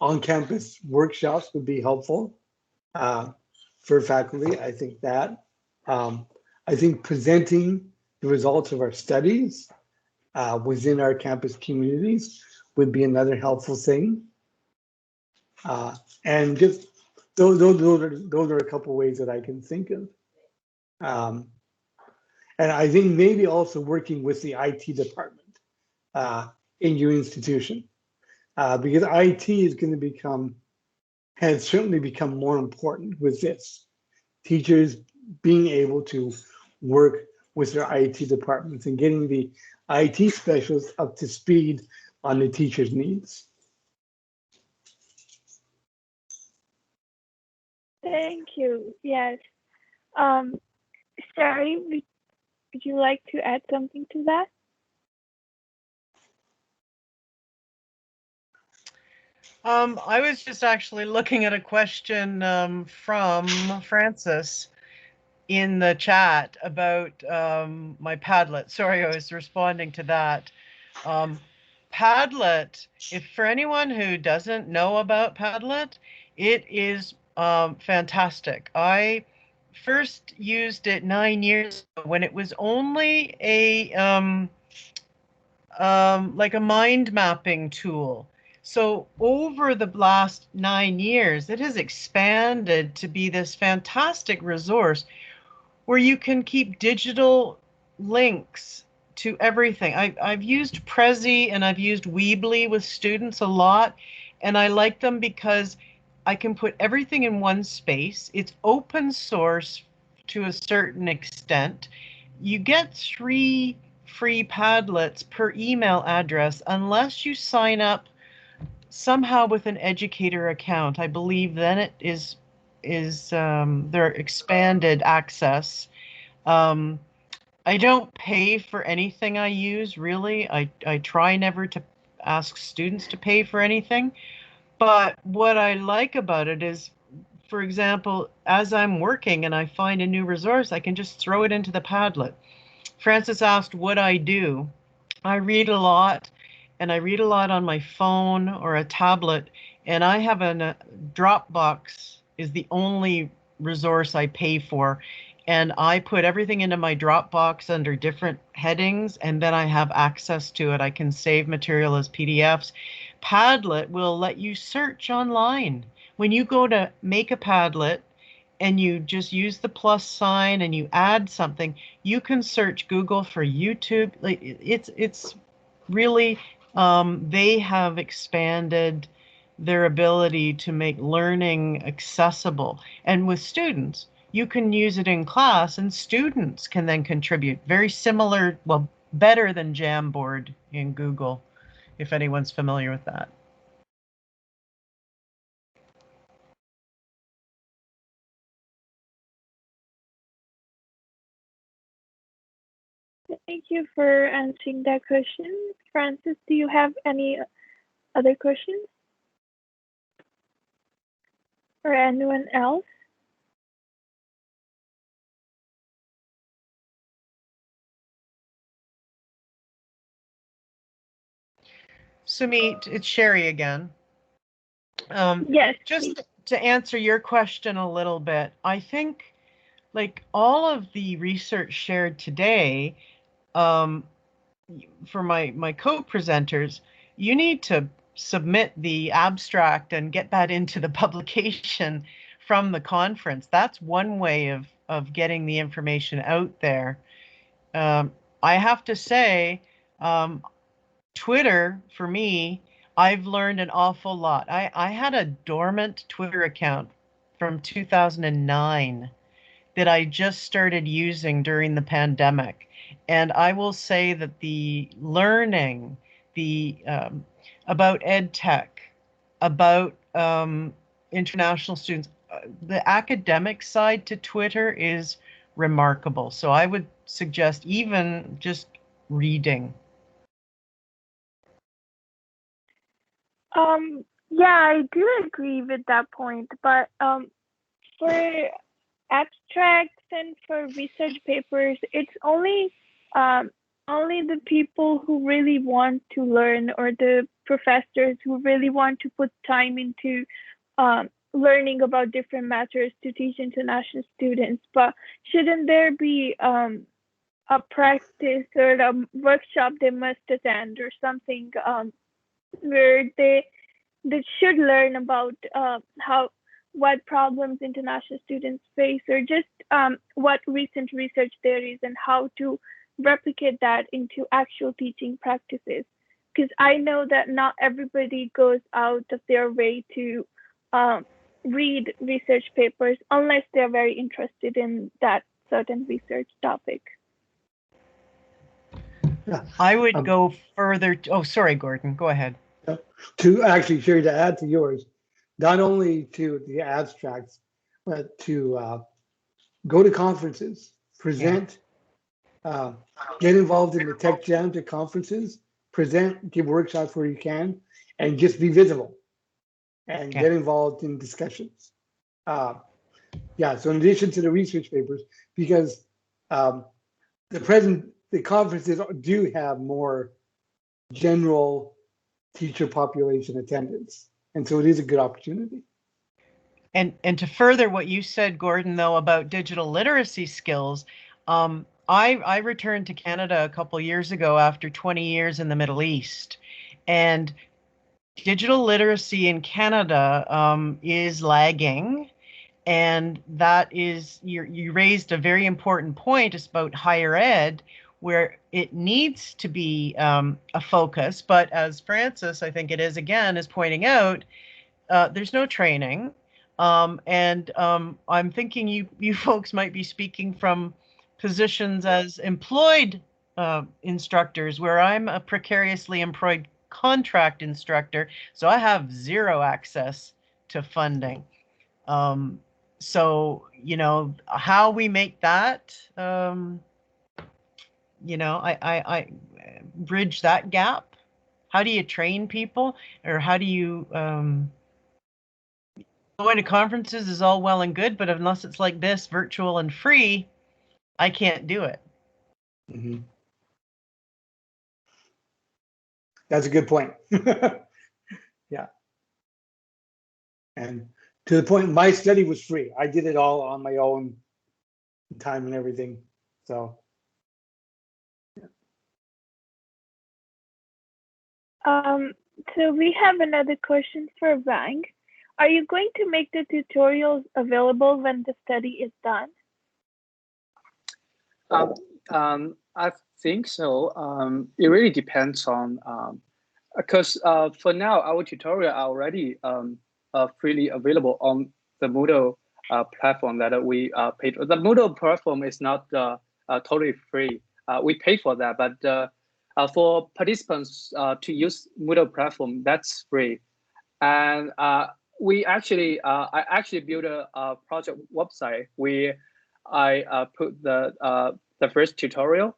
on-campus workshops would be helpful for faculty. I think that. I think presenting the results of our studies within our campus communities would be another helpful thing. And just those are a couple ways that I can think of. And I think maybe also working with the IT department in your institution, because IT is going to has certainly become more important with this. Teachers being able to work with their IT departments and getting the IT specialists up to speed on the teacher's needs. Thank you. Yes. Sari, would you like to add something to that? I was just actually looking at a question from Francis in the chat about my Padlet. Sorry, I was responding to that. Padlet, if for anyone who doesn't know about Padlet, it is fantastic. I first used it 9 years ago when it was only a like a mind mapping tool. So over the last 9 years, it has expanded to be this fantastic resource where you can keep digital links to everything. I've used Prezi and I've used Weebly with students a lot, and I like them because I can put everything in one space. It's open source to a certain extent. You get 3 free Padlets per email address unless you sign up somehow with an educator account. I believe then it is their expanded access. um, I don't pay for anything I use, really. I try never to ask students to pay for anything. But what I like about it is, for example, as I'm working and I find a new resource, I can just throw it into the Padlet. Francis asked what I do. I read a lot, and I read a lot on my phone or a tablet, and I have a Dropbox is the only resource I pay for. And I put everything into my Dropbox under different headings, and then I have access to it. I can save material as PDFs. Padlet will let you search online. When you go to make a Padlet and you just use the plus sign and you add something, you can search Google for YouTube. Like it's really, they have expanded their ability to make learning accessible. And with students, you can use it in class and students can then contribute. Very similar, well, better than Jamboard in Google, if anyone's familiar with that. Thank you for answering that question. Francis, do you have any other questions? Or anyone else? Sumit, it's Sherry again. Yes. Just please. to answer your question a little bit, I think like all of the research shared today, for my co-presenters, you need to submit the abstract and get that into the publication from the conference. That's one way of getting the information out there. I have to say, Twitter, for me, I've learned an awful lot. I had a dormant Twitter account from 2009 that I just started using during the pandemic. And I will say that the learning, the about ed tech, about international students, the academic side to Twitter is remarkable. So I would suggest even just reading. Yeah, I do agree with that point, but for abstracts and for research papers, it's only the people who really want to learn or the professors who really want to put time into learning about different matters to teach international students. But shouldn't there be a practice or a workshop they must attend or something where they should learn about what problems international students face, or just what recent research there is and how to replicate that into actual teaching practices. Because I know that not everybody goes out of their way to read research papers unless they're very interested in that certain research topic. Yeah. I would go further. Oh, sorry, Gordon, go ahead. To actually, Sherry, to add to yours, not only to the abstracts, but to go to conferences, present, get involved in the tech jams at conferences, present, give workshops where you can, and just be visible and get involved in discussions. Yeah, so in addition to the research papers, because the conferences do have more general teacher population attendance. And so it is a good opportunity. And to further what you said, Gordon, though, about digital literacy skills, I returned to Canada a couple years ago after 20 years in the Middle East, and digital literacy in Canada is lagging. And that is, you raised a very important point about higher ed, where it needs to be a focus. But as Francis, I think it is again, is pointing out, there's no training. I'm thinking you folks might be speaking from positions as employed instructors, where I'm a precariously employed contract instructor, so I have zero access to funding. So, how we make that, I bridge that gap. How do you train people, or how do you, going to conferences is all well and good, but unless it's like this, virtual and free, I can't do it. Mm-hmm. That's a good point. Yeah. And to the point, my study was free. I did it all on my own time and everything. So. So we have another question for Vang. Are you going to make the tutorials available when the study is done? I think so. It really depends on, because for now, our tutorial are already freely available on the Moodle platform that we paid. The Moodle platform is not totally free. We pay for that, but for participants to use Moodle platform, that's free. And I actually built a project website where I put the first tutorial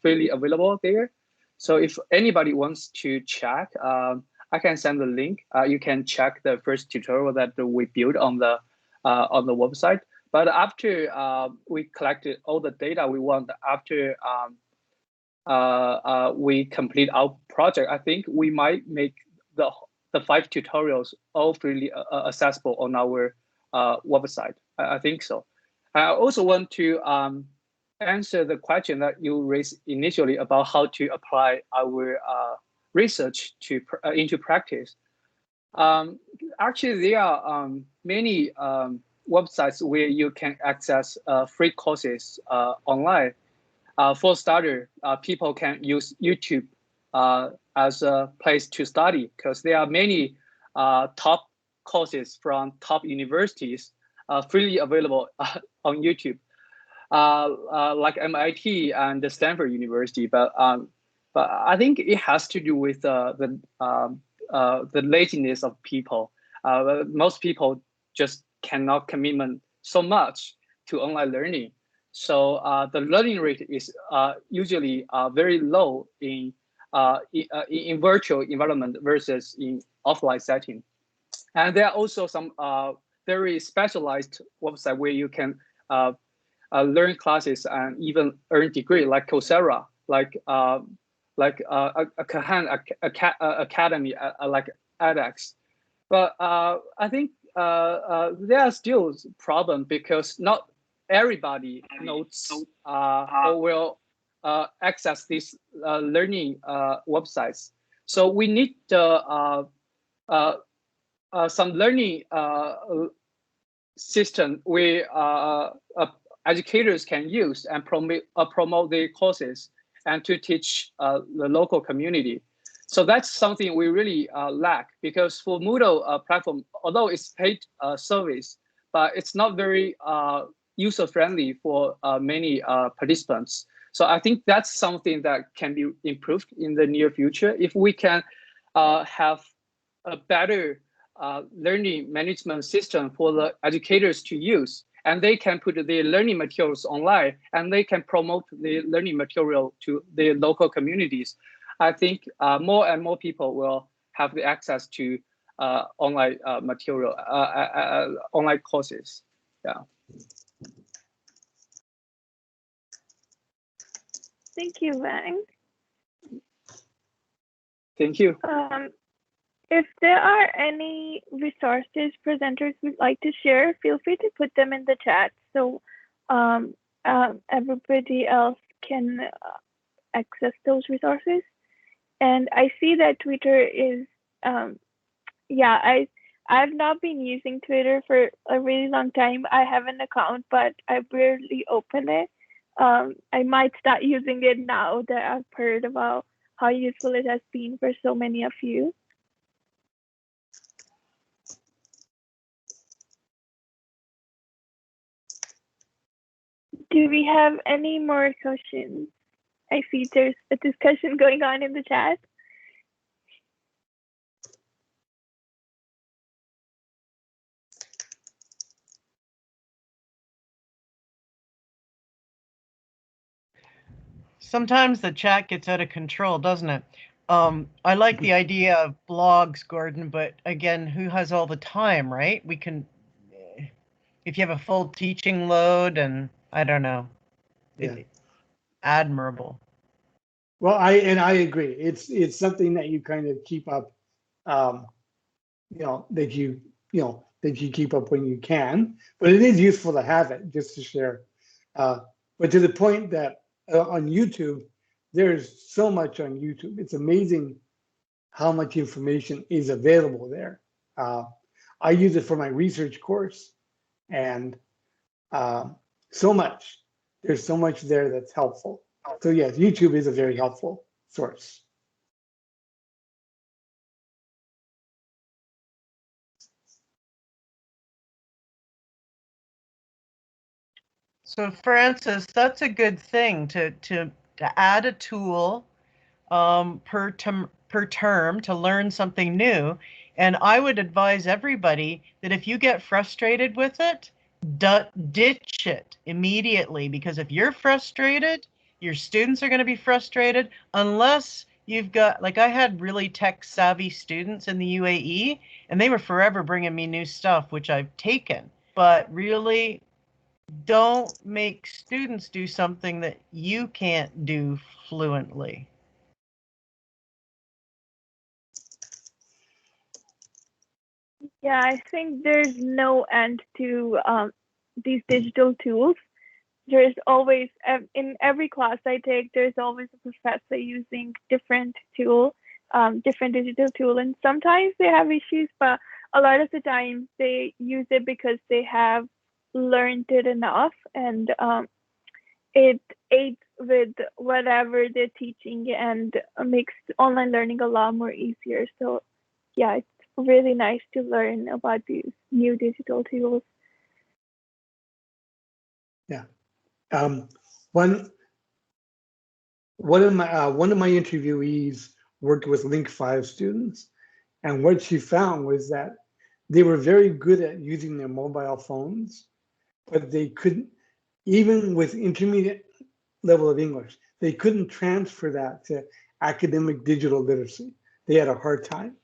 freely available there. So if anybody wants to check, I can send the link. You can check the first tutorial that we built on the website. But after we collected all the data we want, after we complete our project, I think we might make the 5 tutorials all freely accessible on our website. I think so. I also want to answer the question that you raised initially about how to apply our research into practice. Actually, there are many websites where you can access free courses online. For starter, people can use YouTube as a place to study, because there are many top courses from top universities freely available on YouTube, like MIT and the Stanford University. But I think it has to do with the laziness of people. Most people just cannot commit so much to online learning. So the learning rate is usually very low in virtual environment versus in offline setting. And there are also some very specialized websites where you can learn classes and even earn degree, like Coursera, like a Khan Academy, like edX. But I think there are still problems, because not everybody knows or will access these learning websites. So we need some learning system where educators can use and promote their courses and to teach the local community. So that's something we really lack, because for Moodle platform, although it's paid service, but it's not very user-friendly for many participants. So I think that's something that can be improved in the near future. If we can have a better learning management system for the educators to use, and they can put their learning materials online, and they can promote the learning material to the local communities, I think more and more people will have the access to online material, online courses. Yeah. Thank you, Vang. Thank you. If there are any resources presenters would like to share, feel free to put them in the chat. So everybody else can access those resources. And I see that Twitter is, I've not been using Twitter for a really long time. I have an account, but I barely open it. I might start using it now that I've heard about how useful it has been for so many of you. Do we have any more questions? I see there's a discussion going on in the chat. Sometimes the chat gets out of control, doesn't it? I like the idea of blogs, Gordon, but again, who has all the time, right? We can, if you have a full teaching load, and I don't know, Yeah. Admirable. Well, I agree. It's something that you kind of keep up, that you keep up when you can. But it is useful to have it just to share. But to the point that on YouTube, there's so much on YouTube. It's amazing how much information is available there. I use it for my research course, and so much. There's so much there that's helpful. So yes, YouTube is a very helpful source. So Francis, that's a good thing to add a tool per term to learn something new. And I would advise everybody that if you get frustrated with it, ditch it immediately, because if you're frustrated, your students are going to be frustrated, unless you've got, like, I had really tech savvy students in the UAE, and they were forever bringing me new stuff, which I've taken. But really, don't make students do something that you can't do fluently. Yeah, I think there's no end to these digital tools. There's always, in every class I take, there's always a professor using different tool, different digital tool. And sometimes they have issues, but a lot of the time they use it because they have learned it enough, and it aids with whatever they're teaching and makes online learning a lot more easier. So yeah, it's really nice to learn about these new digital tools. Yeah. One of my interviewees worked with Link 5 students, and what she found was that they were very good at using their mobile phones, but they couldn't, even with intermediate level of English, they couldn't transfer that to academic digital literacy. They had a hard time.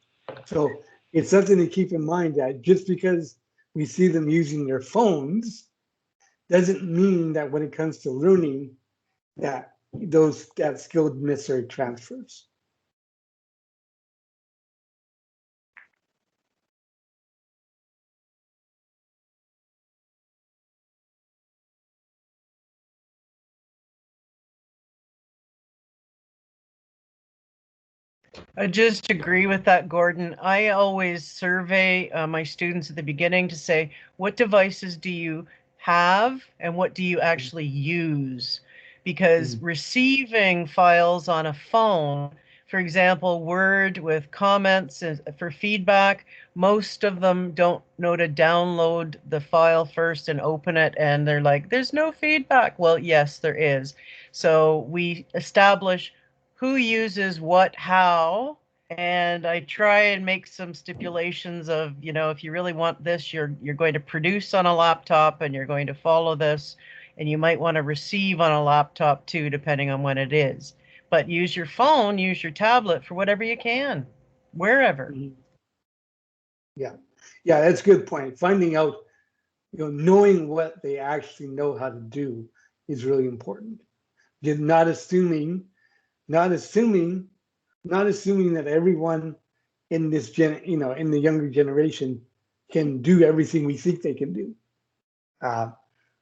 So it's something to keep in mind, that just because we see them using their phones doesn't mean that when it comes to learning, that skill necessarily transfers. I just agree with that, Gordon. I always survey my students at the beginning to say, what devices do you have and what do you actually use? Because receiving files on a phone, for example, Word with comments for feedback, most of them don't know to download the file first and open it, and they're like, there's no feedback. Well, yes, there is. So we establish who uses what, how, and I try and make some stipulations of, if you really want this, you're going to produce on a laptop and you're going to follow this, and you might want to receive on a laptop too, depending on when it is. But use your phone, use your tablet for whatever you can, wherever. Yeah, that's a good point. Finding out, knowing what they actually know how to do is really important. Just not assuming that everyone in this in the younger generation can do everything we think they can do.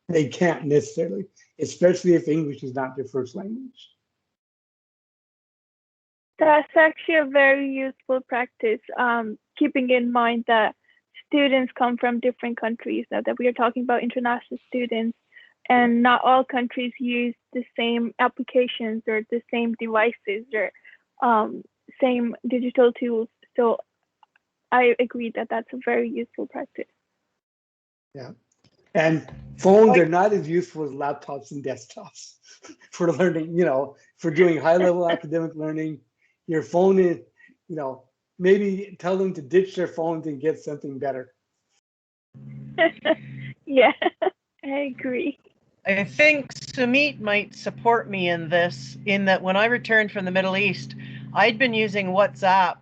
they can't necessarily, especially if English is not their first language. That's actually a very useful practice, keeping in mind that students come from different countries, now that we are talking about international students, and not all countries use the same applications or the same devices or same digital tools. So I agree that that's a very useful practice. Yeah. And phones are not as useful as laptops and desktops for learning, for doing high level academic learning. Your phone is, maybe tell them to ditch their phones and get something better. Yeah, I agree. I think Sumit might support me in this, in that when I returned from the Middle East, I'd been using WhatsApp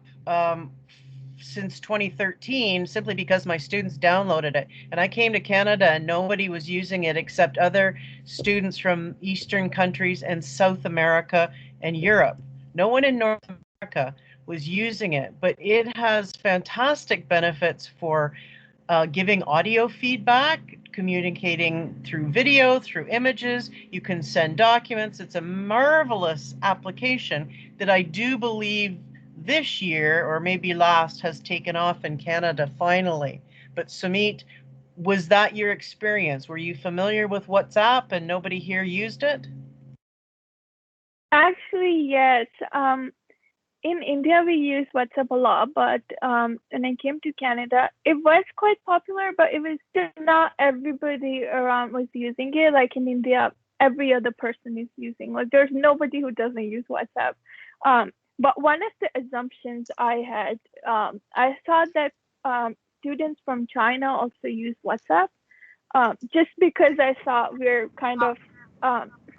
since 2013 simply because my students downloaded it. And I came to Canada and nobody was using it except other students from Eastern countries and South America and Europe. No one in North America was using it, but it has fantastic benefits for giving audio feedback, communicating through video, through images. You can send documents. It's a marvelous application that I do believe this year, or maybe last, has taken off in Canada finally. But Sumit, was that your experience? Were you familiar with WhatsApp and nobody here used it? Actually, yes. In India, we use WhatsApp a lot, but when I came to Canada, it was quite popular, but it was still not everybody around was using it. Like in India, every other person is using. Like there's nobody who doesn't use WhatsApp. But one of the assumptions I had, I thought that students from China also use WhatsApp, just because I thought we're kind of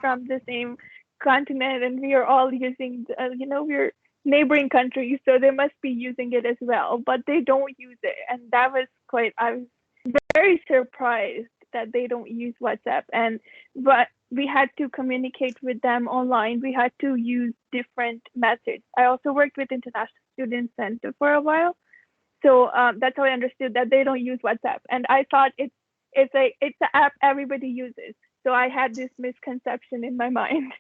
from the same continent and we are all using, we're neighboring countries, so they must be using it as well, but they don't use it. And that was I was very surprised that they don't use WhatsApp. But we had to communicate with them online. We had to use different methods. I also worked with International Student Center for a while. So that's how I understood that they don't use WhatsApp. And I thought it's an app everybody uses. So I had this misconception in my mind.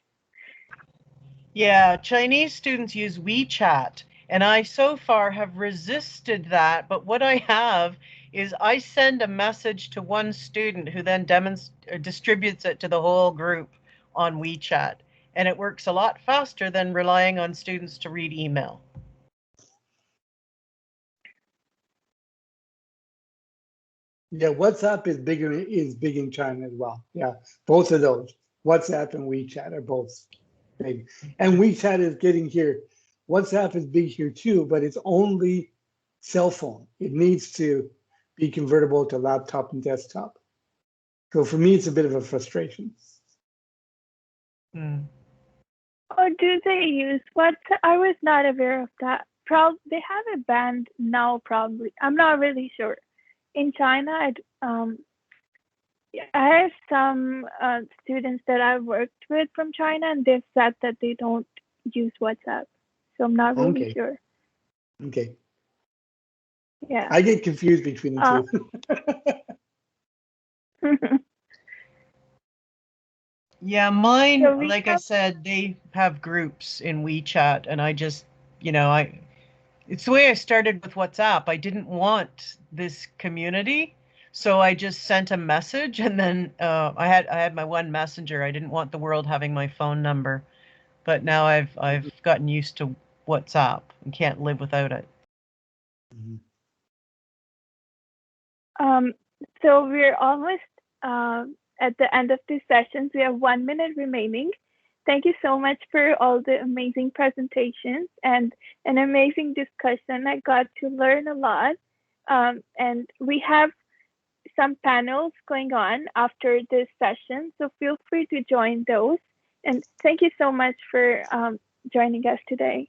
Yeah, Chinese students use WeChat, and I so far have resisted that. But what I have is I send a message to one student who then distributes it to the whole group on WeChat. And it works a lot faster than relying on students to read email. Yeah, WhatsApp is big in China as well. Yeah, both of those, WhatsApp and WeChat, are both big. And WeChat is getting here. WhatsApp is big here too, but it's only cell phone. It needs to be convertible to laptop and desktop. So for me, it's a bit of a frustration. Or do they use WhatsApp? I was not aware of that. They have it banned now, probably. I'm not really sure. In China, I have some students that I've worked with from China, and they've said that they don't use WhatsApp. So I'm not really sure. Okay. Yeah. I get confused between the two. Yeah, mine, like I said, they have groups in WeChat, and I just, it's the way I started with WhatsApp. I didn't want this community, so I just sent a message, and then I had my one messenger. I didn't want the world having my phone number, but now I've gotten used to WhatsApp and can't live without it. So we're almost at the end of this session. We have 1 minute remaining. Thank you so much for all the amazing presentations and an amazing discussion. I got to learn a lot. And we have some panels going on after this session, so feel free to join those. And thank you so much for joining us today.